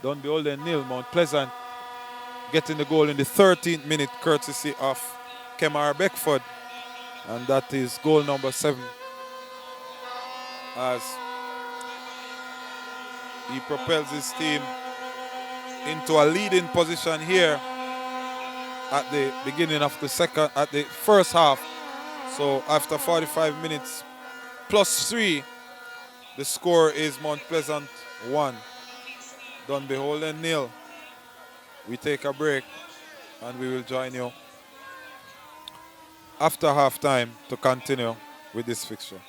Dunbeholden 0. Mount Pleasant getting the goal in the 13th minute courtesy of Kemar Beckford. And that is goal number 7 as he propels his team into a leading position here at the beginning of the first half. So after 45 minutes plus 3, the score is Mount Pleasant 1, Dunbeholden 0. We take a break and we will join you after halftime to continue with this fixture.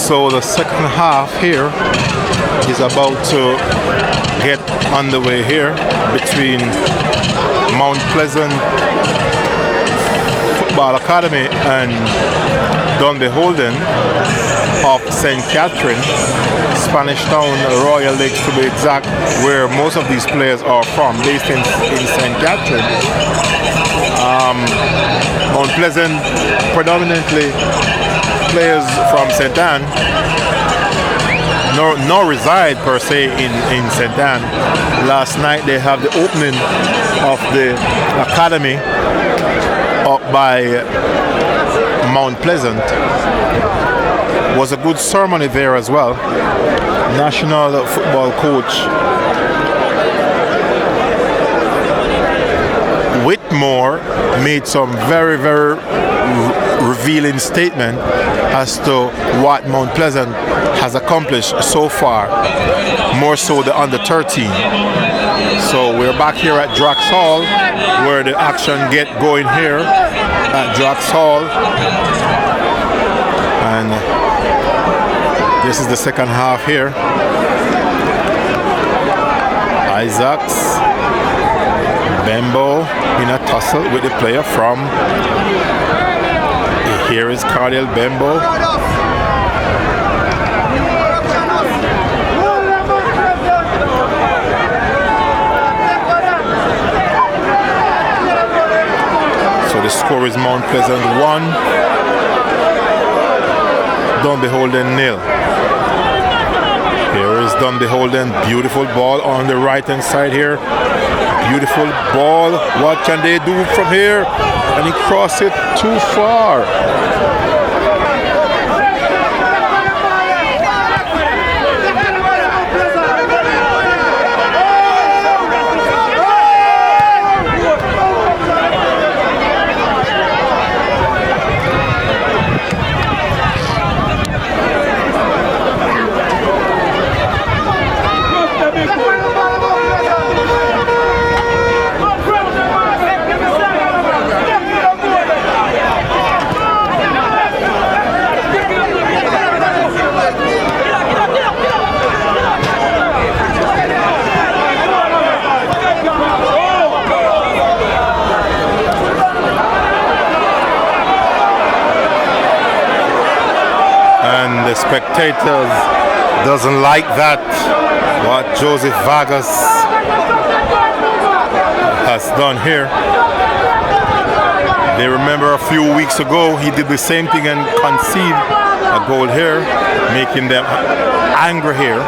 So the second half here is about to get underway here between Mount Pleasant Football Academy and Dunbeholden of St. Catherine, Spanish Town, Royal Lakes to be exact, where most of these players are from, based in St. Catherine. Mount Pleasant, predominantly players from St. Anne, no reside per se in St. Anne. Last night they have the opening of the academy up by Mount Pleasant. Was a good ceremony there as well. National football coach Whitmore made some very revealing statement as to what Mount Pleasant has accomplished so far, more so the under 13. So we're back here at Drax Hall, where the action get going here at Drax Hall, and this is the second half here. Isaacs, Bembo in a tussle with the player from. Here is Cardell Bembo. So the score is Mount Pleasant 1, Dunbeholden 0. Here is Dunbeholden, beautiful ball on the right hand side here. Beautiful ball. What can they do from here? And he crossed it too far. The spectators doesn't like that, what Joseph Vargas has done here. They remember a few weeks ago he did the same thing and conceded a goal here, making them angry here.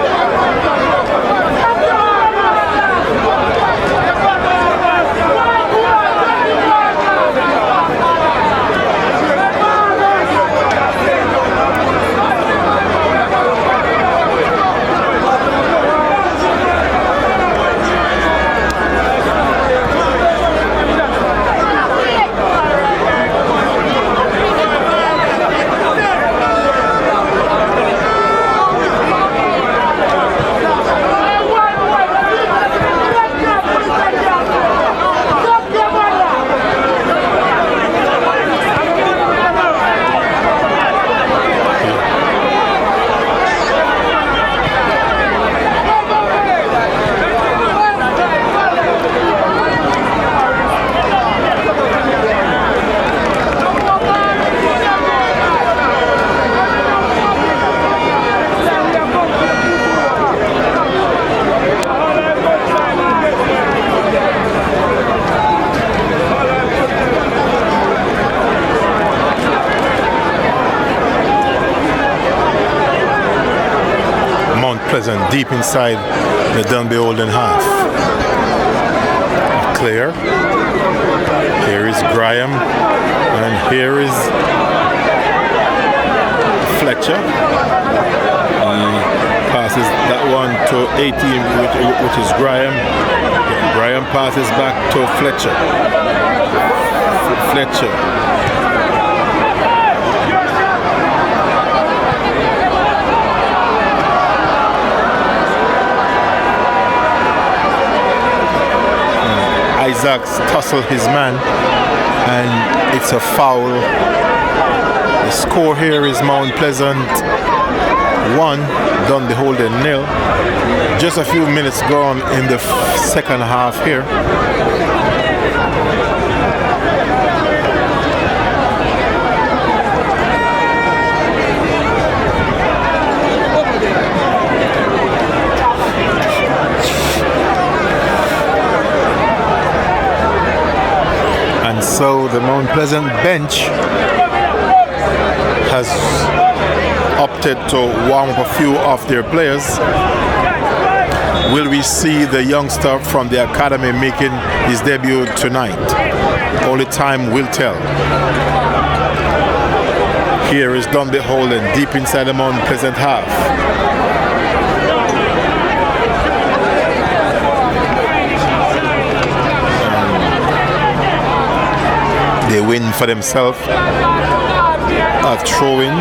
Pleasant deep inside the Dunbeholden half. Clear. Here is Graham, and here is Fletcher. He passes that one to 18, which is Graham. Graham passes back to Fletcher. Fletcher. Isaacs tussle his man, and it's a foul. The score here is Mount Pleasant 1, Dunbeholden 0. Just a few minutes gone in the second half here. And so the Mount Pleasant bench has opted to warm up a few of their players. Will we see the youngster from the academy making his debut tonight? Only time will tell. Here is Dunbeholden deep inside the Mount Pleasant half. They win for themselves. A throw-in.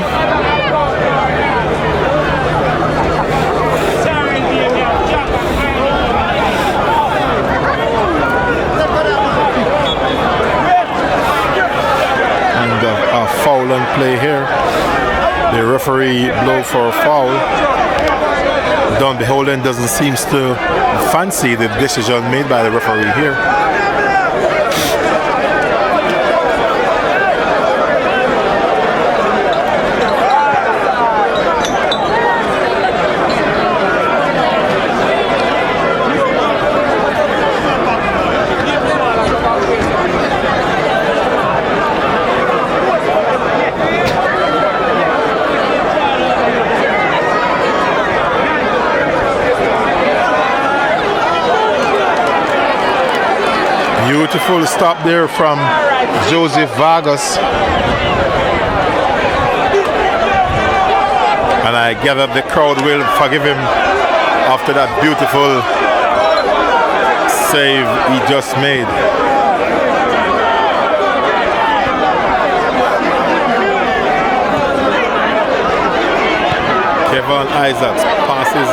And a foul on play here. The referee blow for a foul. Dunbeholden doesn't seem to fancy the decision made by the referee here. Beautiful stop there from Joseph Vargas. And I gather the crowd will forgive him after that beautiful save he just made. Kevin Isaacs passes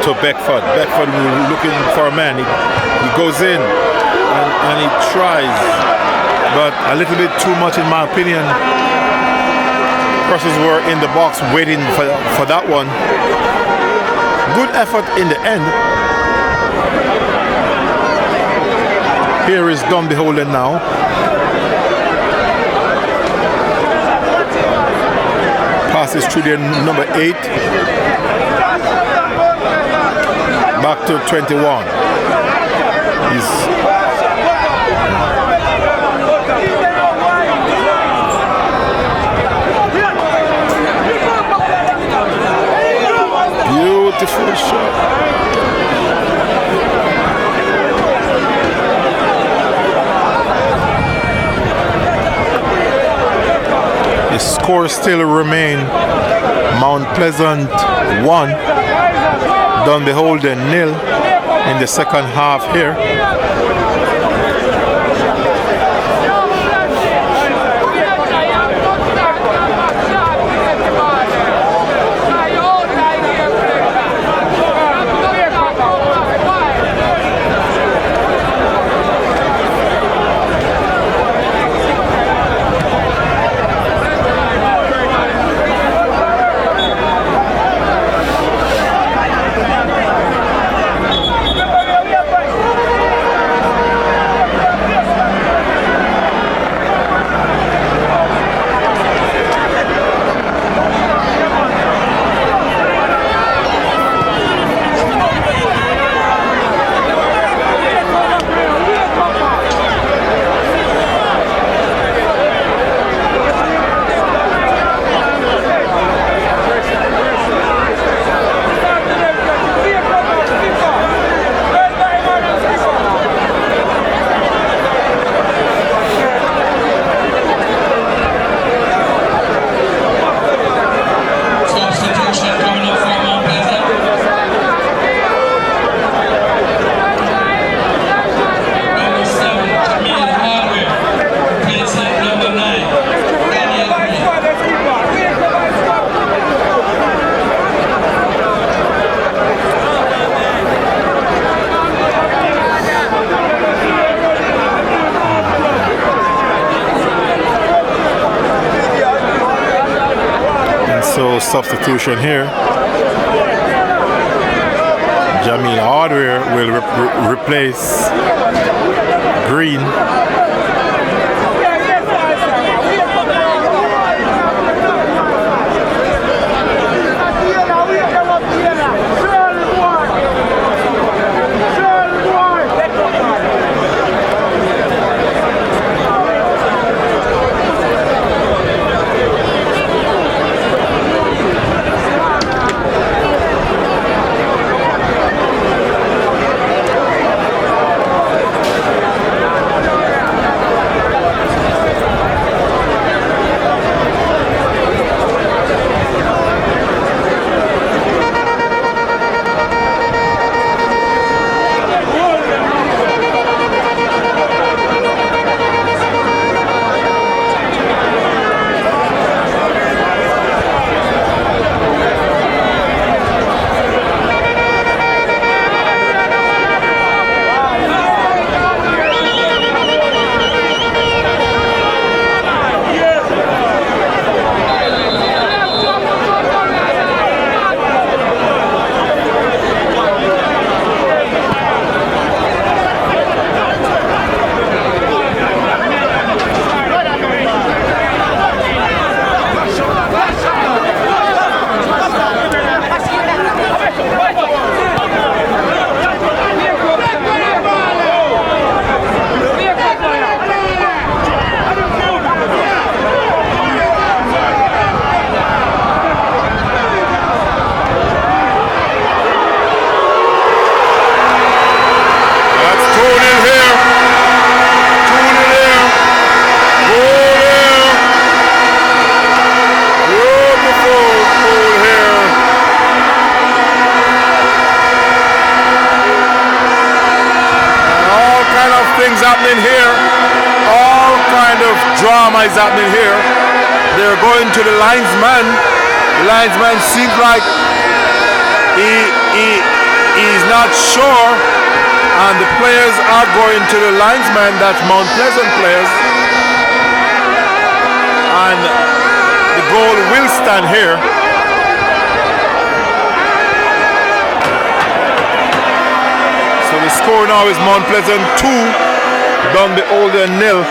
to Beckford. Beckford looking for a man. He goes in and he tries, but a little bit too much in my opinion. Persons were in the box waiting for that one. Good effort in the end. Here is Dunbeholden now. Passes through their number 8. Back to 21. Beautiful shot. The score still remain Mount Pleasant 1, Dunbeholden 0 in the second half here. substitution here. Jamil Hardware will replace Green. Happening here, all kind of drama is happening here. They're going to the linesman. The linesman seems like he's not sure, and the players are going to the linesman. That's Mount Pleasant players, and the goal will stand here. So the score now is Mount Pleasant 2. Dunbeholden 0.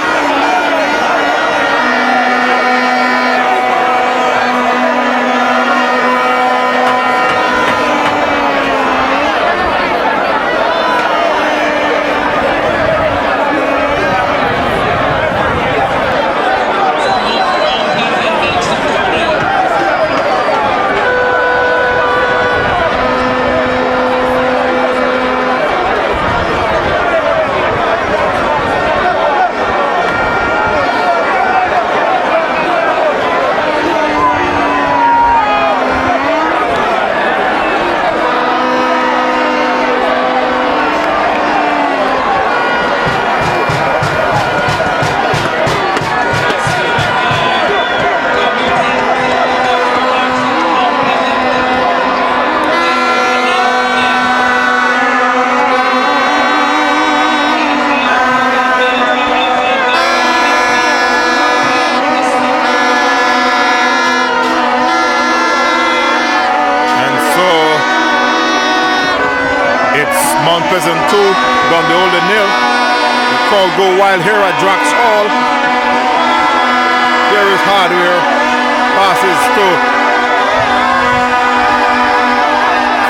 Mount Pleasant 2, Dunbeholden 0. The crowd go wild here at Drax Hall. There is Hardware. Passes to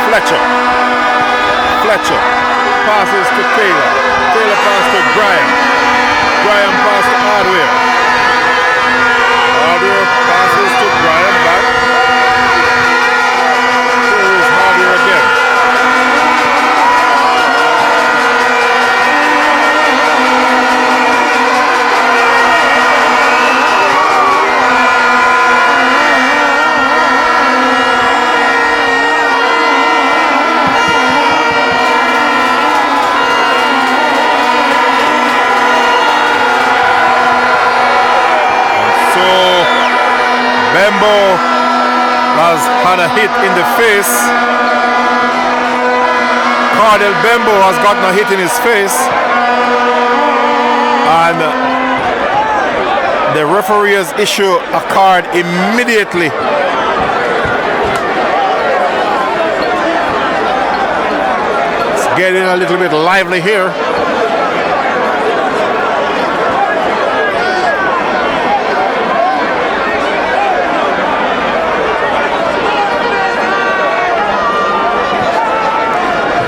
Fletcher. Fletcher passes to Taylor. Taylor passes to Graham. Graham passes to Hardware. Hardware passes to Graham back. There is Hardware again. Bembo has had a hit in the face. Cardell Bembo has gotten a hit in his face. And the referee has issued a card immediately getting a little bit lively here.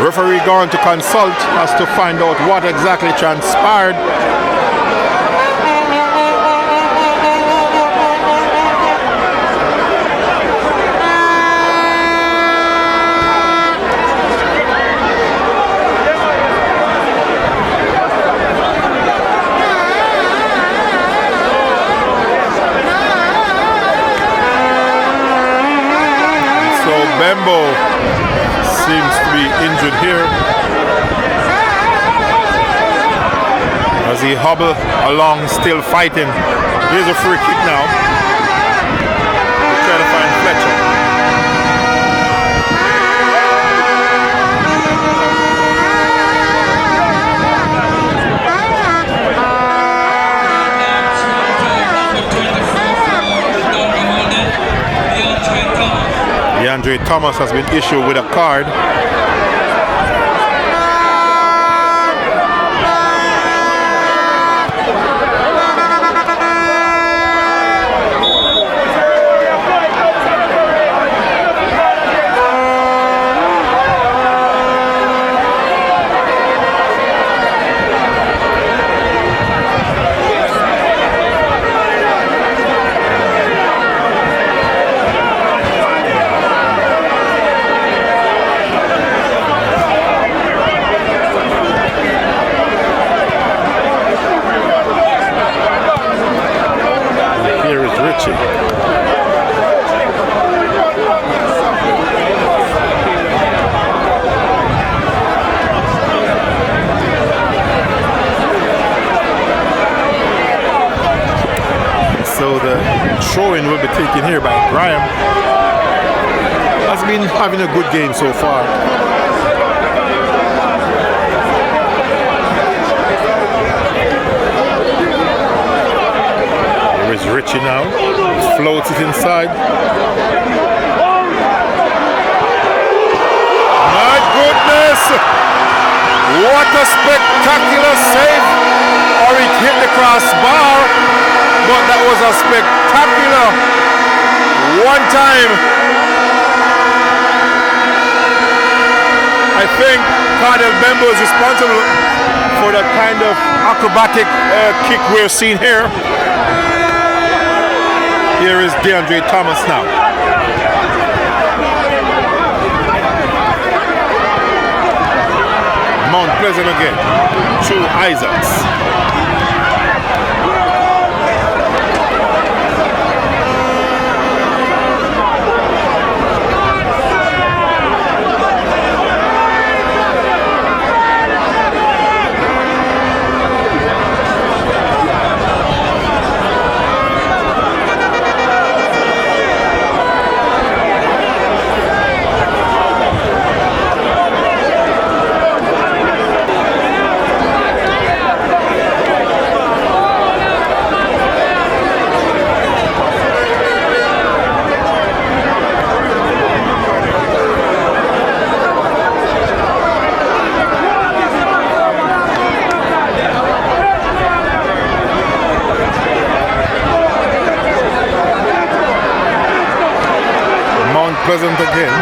Referee going to consult as to find out what exactly transpired. So Bembo seems to be injured here as he hobble along, still fighting. Here's a free kick now. They try to find Fletcher. DeAndre Thomas has been issued with a card. So the throw-in will be taken here by Graham. Has been having a good game so far. There is Richie now. Floats it inside. My goodness! What a spectacular save! Or it hit the crossbar. But that was a spectacular one time. I think Cardell Bembo is responsible for the kind of acrobatic kick we're seeing here. Here is DeAndre Thomas now. Mount Pleasant again. Through Isaacs. Pleasant again.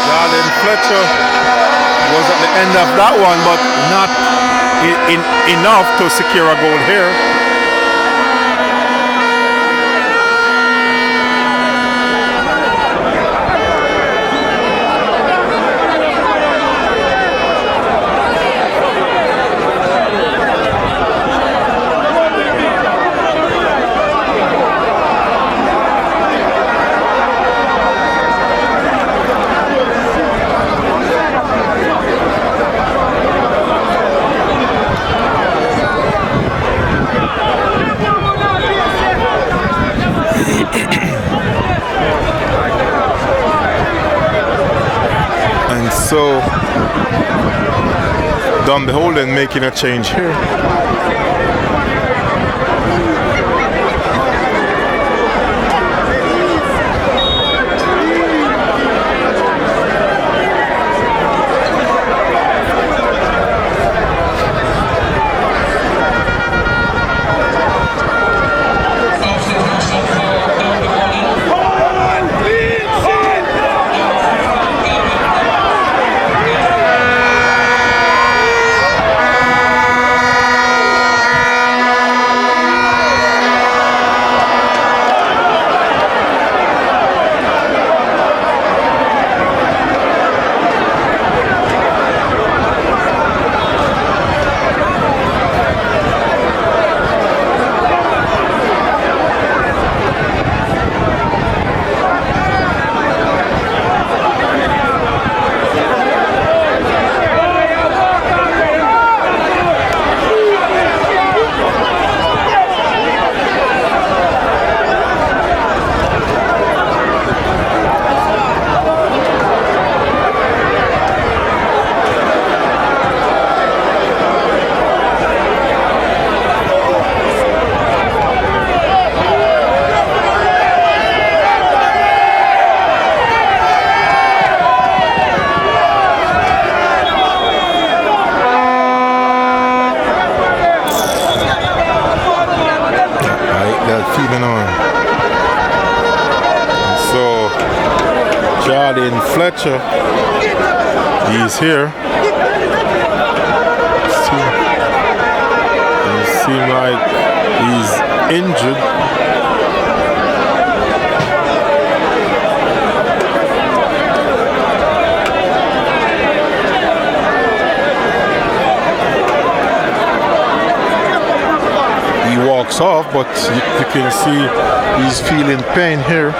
Darlene Fletcher was at the end of that one, but not enough to secure a goal here. So Dunbeholden making a change here. Jordan Fletcher, he's here. He seems like he's injured. He walks off, but you can see he's feeling pain here.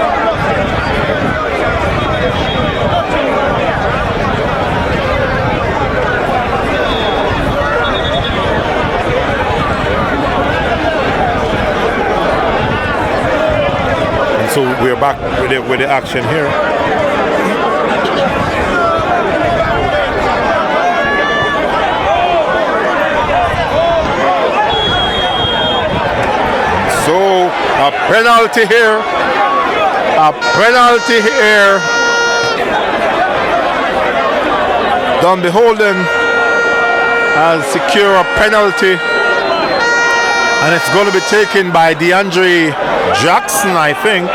And so we're back with the action here. So a penalty here. A penalty here. Dunbeholden has secured a penalty. And it's going to be taken by DeAndre Jackson, I think.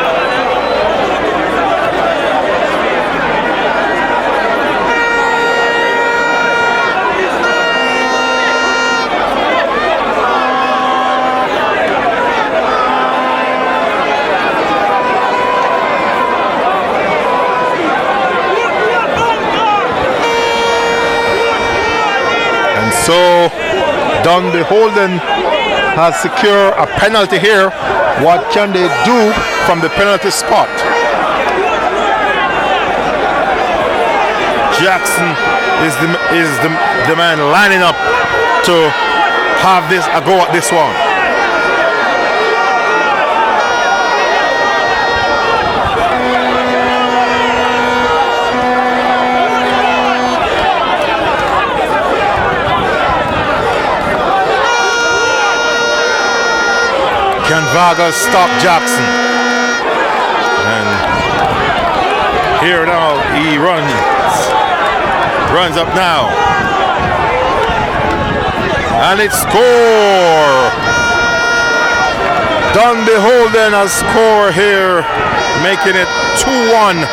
So Dunbeholden has secured a penalty here. What can they do from the penalty spot? Jackson is the man lining up to have this a go at this one. Can Vargas stop Jackson? And here now he runs up now, and it's score. Dunbeholden has scored here, making it 2-1.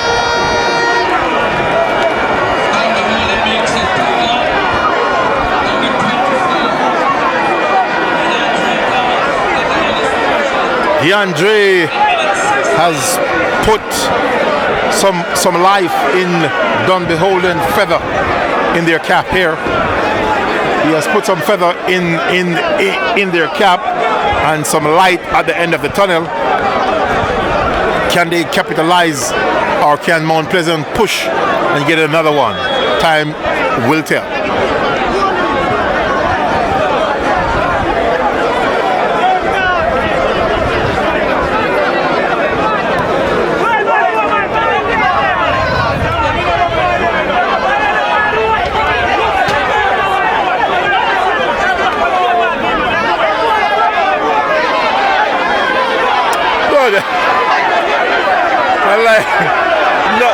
DeAndre has put some life in Dunbeholden feather in their cap here. He has put some feather in their cap and some light at the end of the tunnel. Can they capitalize, or can Mount Pleasant push and get another one? Time will tell.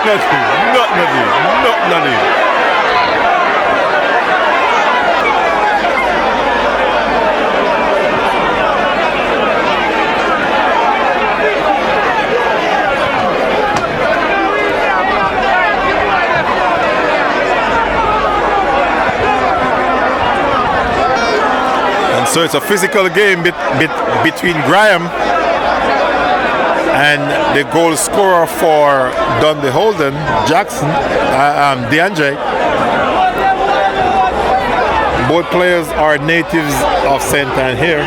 Not nothing. And so it's a physical game between Graham and the goal scorer for Dunbeholden, Jackson, DeAndre. Both players are natives of St. Anne here.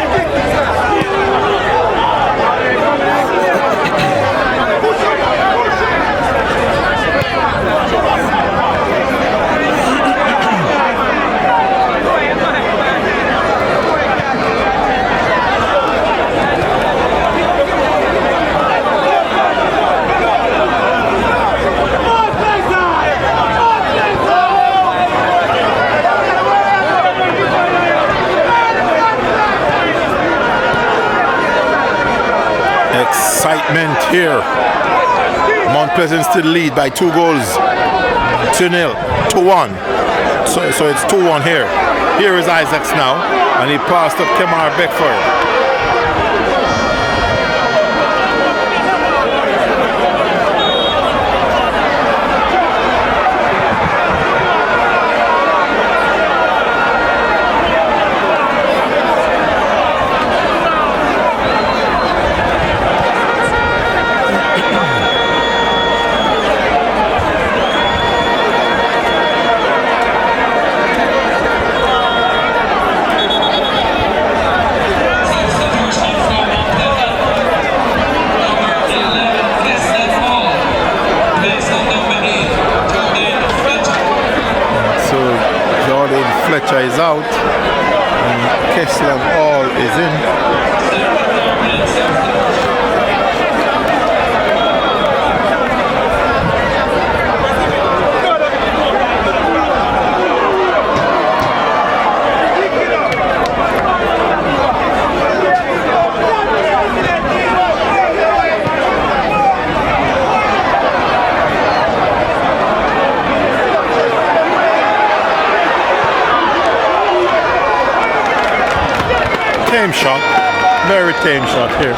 Excitement here. Mount Pleasant still lead by 2 goals. 2-0, 2-1. So it's 2-1 here. Here is Isaacs now, and he passed up Kemar Beckford. Archer is out. And Kessler Hall is in. Tame shot, very tame shot here.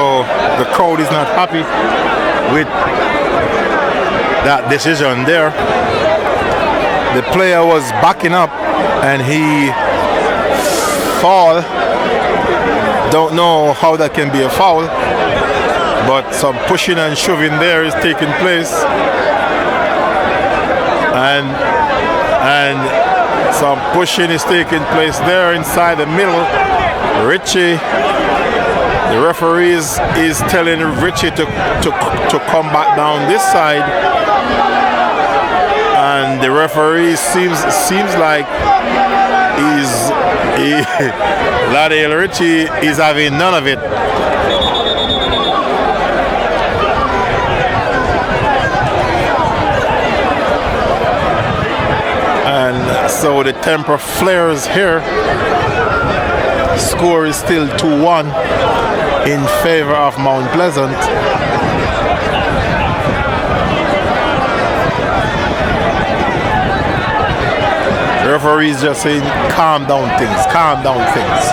So the crowd is not happy with that decision there. The player was backing up and he fall. Don't know how that can be a foul, but some pushing and shoving there is taking place, and some pushing is taking place there inside the middle. Richie, the referee is telling Richie to come back down this side, and the referee seems like Ladiel Richie is having none of it. And so the temper flares here. Score is still 2-1 in favor of Mount Pleasant. The referee is just saying, calm down things, calm down things.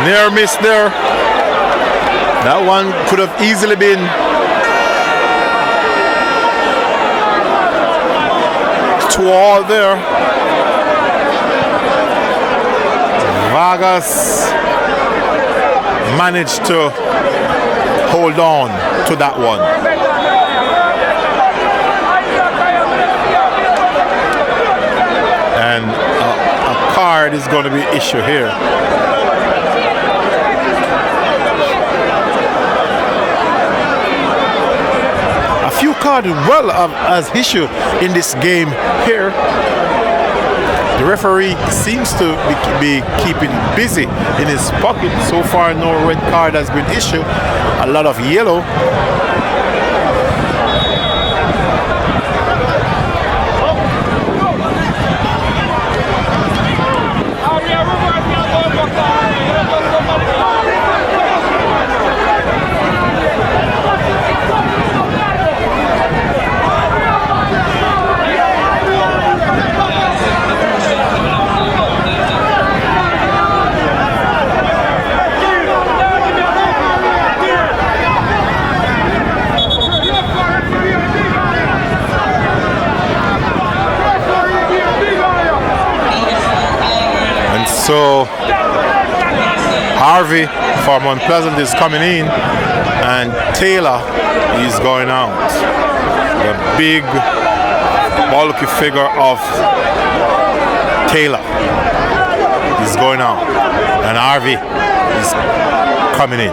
Near miss there. That one could have easily been to all there. Vargas managed to hold on to that one. And a card is going to be issued here. Few cards well as issue in this game here. The referee seems to be keeping busy in his pocket. So far no red card has been issued. A lot of yellow. So Harvey from Mount Pleasant is coming in and Taylor is going out. The big bulky figure of Taylor is going out and Harvey is coming in.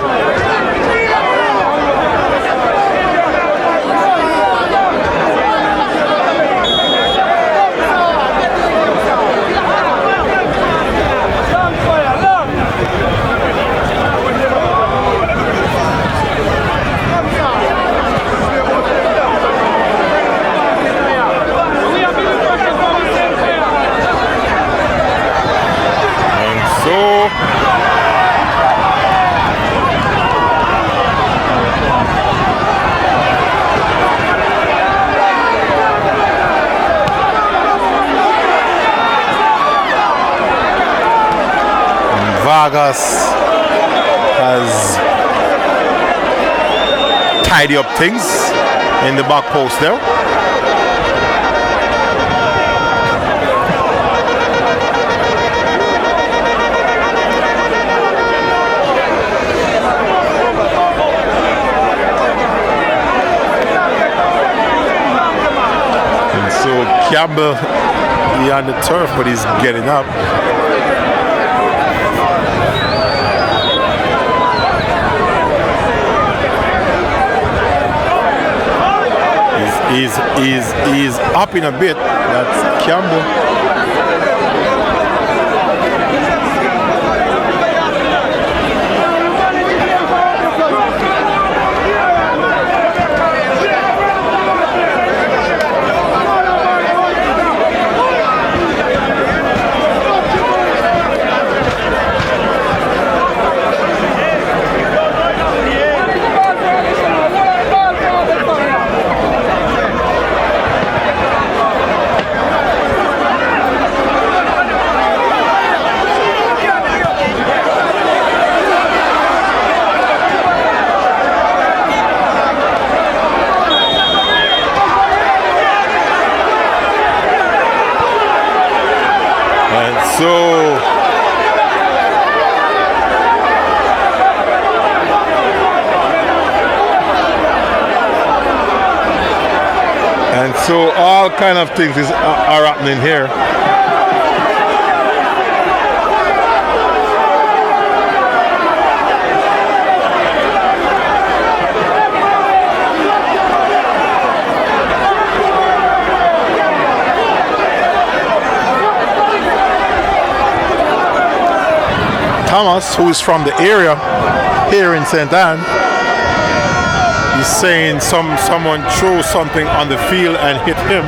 Vargas has tidy up things in the back post there. And so Campbell, he's on the turf, but he's getting up. He's up in a bit. That's Campbell. So all kind of things are happening here. Thomas, who is from the area here in St. Anne, is saying someone threw something on the field and hit him.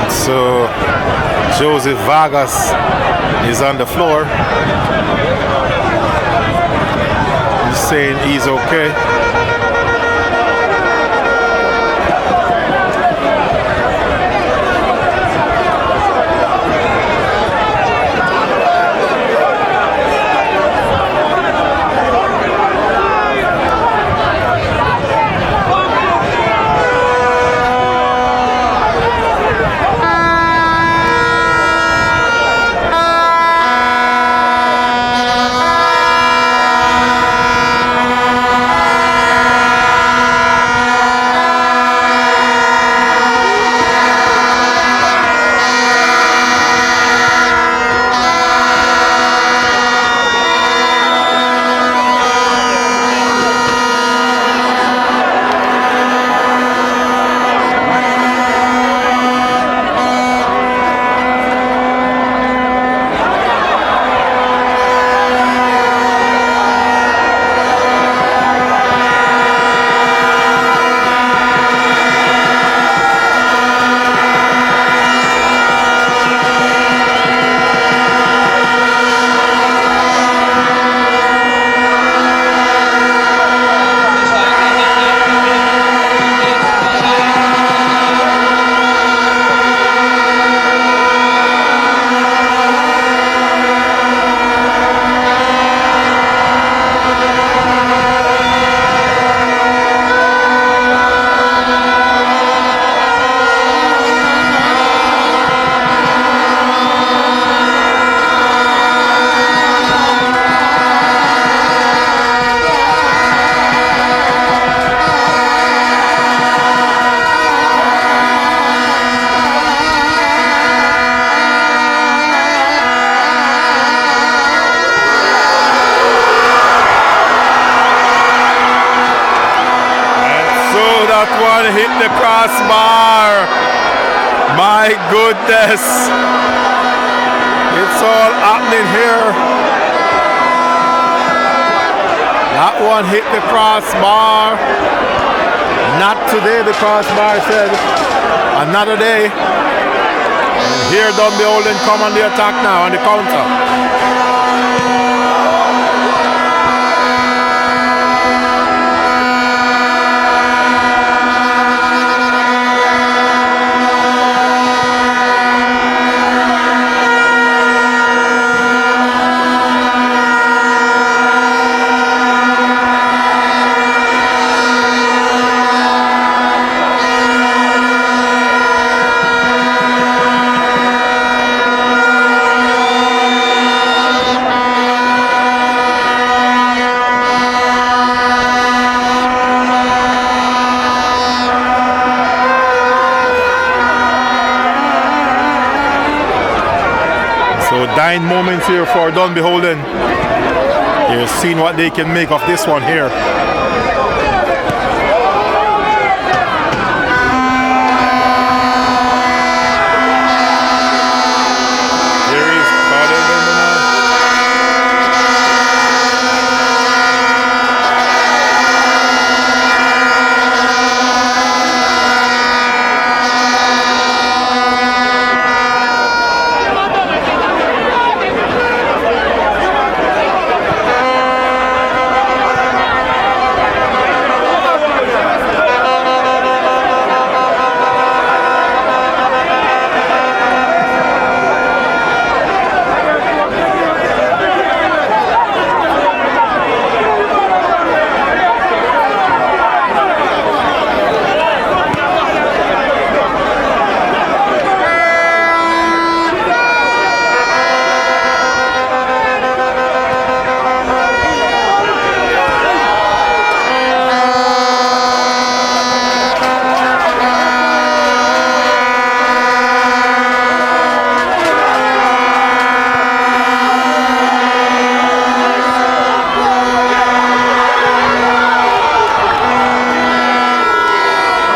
And so Joseph Vargas is on the floor. He's saying he's okay. Hit the crossbar. My goodness. It's all happening here. That one hit the crossbar. Not today, the crossbar said. Another day. And here Dunbeholden come on the attack now, on the counter. dying moments here for Dunbeholden. You're seeing what they can make of this one here.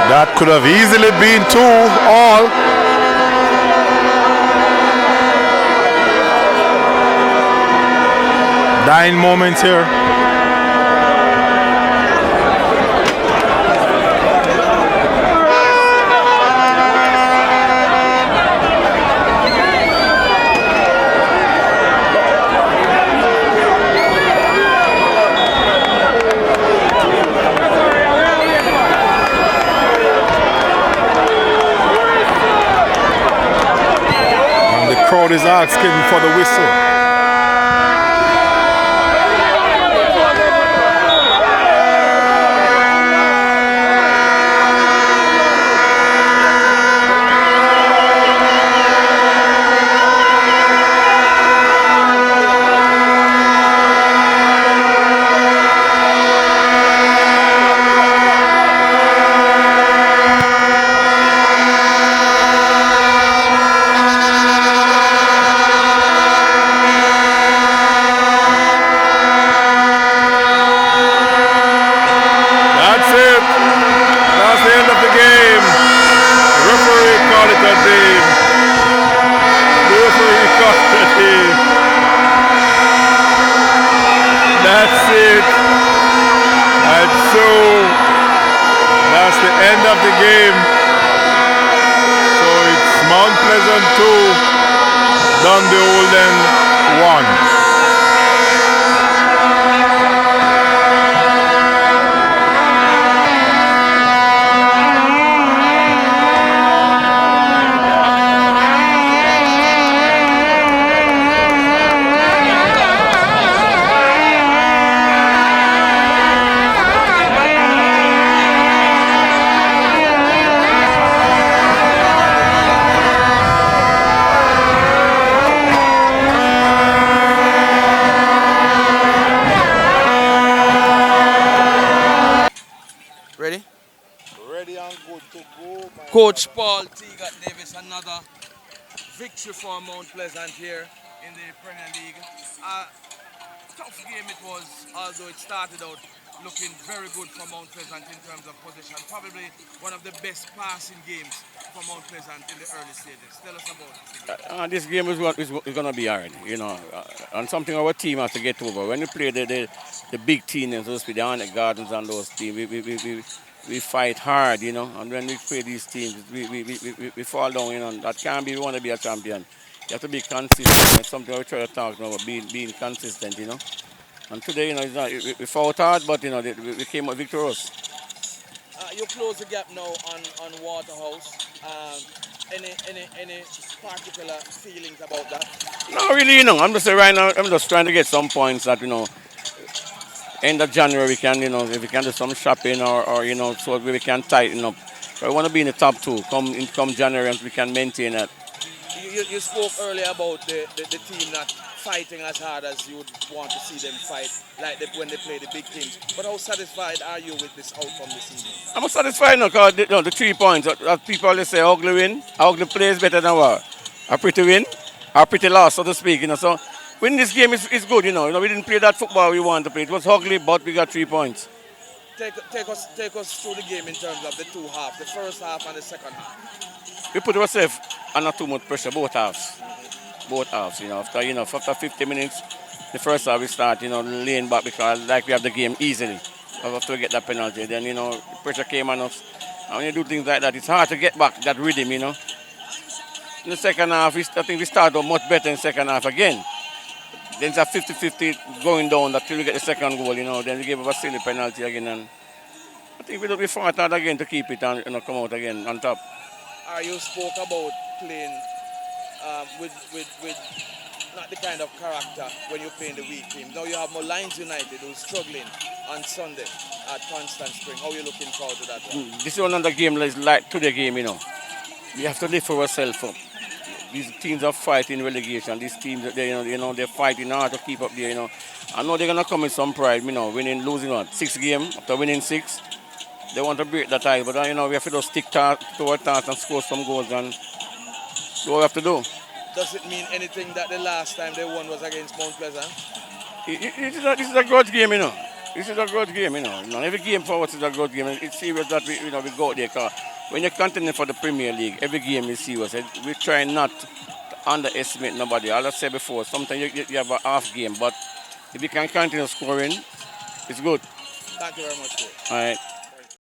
That could have easily been 2-all. Dying moments here. Crowd is asking for the whistle. That's it. And so that's the end of the game. So it's Mount Pleasant 2, Dunbeholden 1. Ready? Ready and good to go. Coach Paul Teagat Davis, another victory for Mount Pleasant here in the Premier League. Tough game it was, although it started out looking very good for Mount Pleasant in terms of possession. Probably one of the best passing games for Mount Pleasant in the early stages. Tell us about it. This game is going to be hard, and something our team has to get over. When we play the big teams, those the Arnett Gardens and those teams, we fight hard, and when we play these teams, we fall down, that can't be, we want to be a champion. You have to be consistent. It's something we try to talk about, being consistent, And today, it's not, we fought hard, but, we came out victorious. You close the gap now on Waterhouse. Any particular feelings about that? No, really, I'm just saying right now, I'm just trying to get some points that, end of January we can, if we can do some shopping or so we can tighten up. But we want to be in the top two. Come January and we can maintain that. You spoke earlier about the team not fighting as hard as you would want to see them fight, like when they play the big teams. But how satisfied are you with this outcome this evening? I'm satisfied now because the 3 points. People always say ugly win. Ugly plays better than what? A pretty win. Our pretty loss, so to speak, you know. So winning this game is good, you know. We didn't play that football we wanted to play. It was ugly, but we got 3 points. Take us through the game in terms of the two halves, the first half and the second half. We put ourselves under too much pressure, both halves. Both halves, you know. After 50 minutes, the first half we start, laying back because like we have the game easily. After we get that penalty, then, pressure came on us. And when you do things like that, it's hard to get back that rhythm, In the second half, I think we started much better in the second half again. Then it's a 50-50 going down until we get the second goal, Then we gave up a silly penalty again. And I think we fought hard again to keep it and come out again on top. You spoke about playing with not the kind of character when you play in the weak team. Now you have Lions United who's struggling on Sunday at Constant Spring. How are you looking forward to that one? This is another game like today game, We have to lift ourselves up. These teams are fighting relegation. These teams, they're fighting hard to keep up there, I know they're gonna come with some pride, losing 6 games after winning 6. They want to break the tie, but we have to just stick to our task and score some goals and do what we have to do. Does it mean anything that the last time they won was against Mount Pleasant? This is a good game, This is a good game, Every game for us is a good game. It's serious that we go out there. Cause when you're contending for the Premier League, every game is serious. We try not to underestimate nobody. As I said before, sometimes you have a half game, but if you can continue scoring, it's good. Thank you very much, Coach. All right.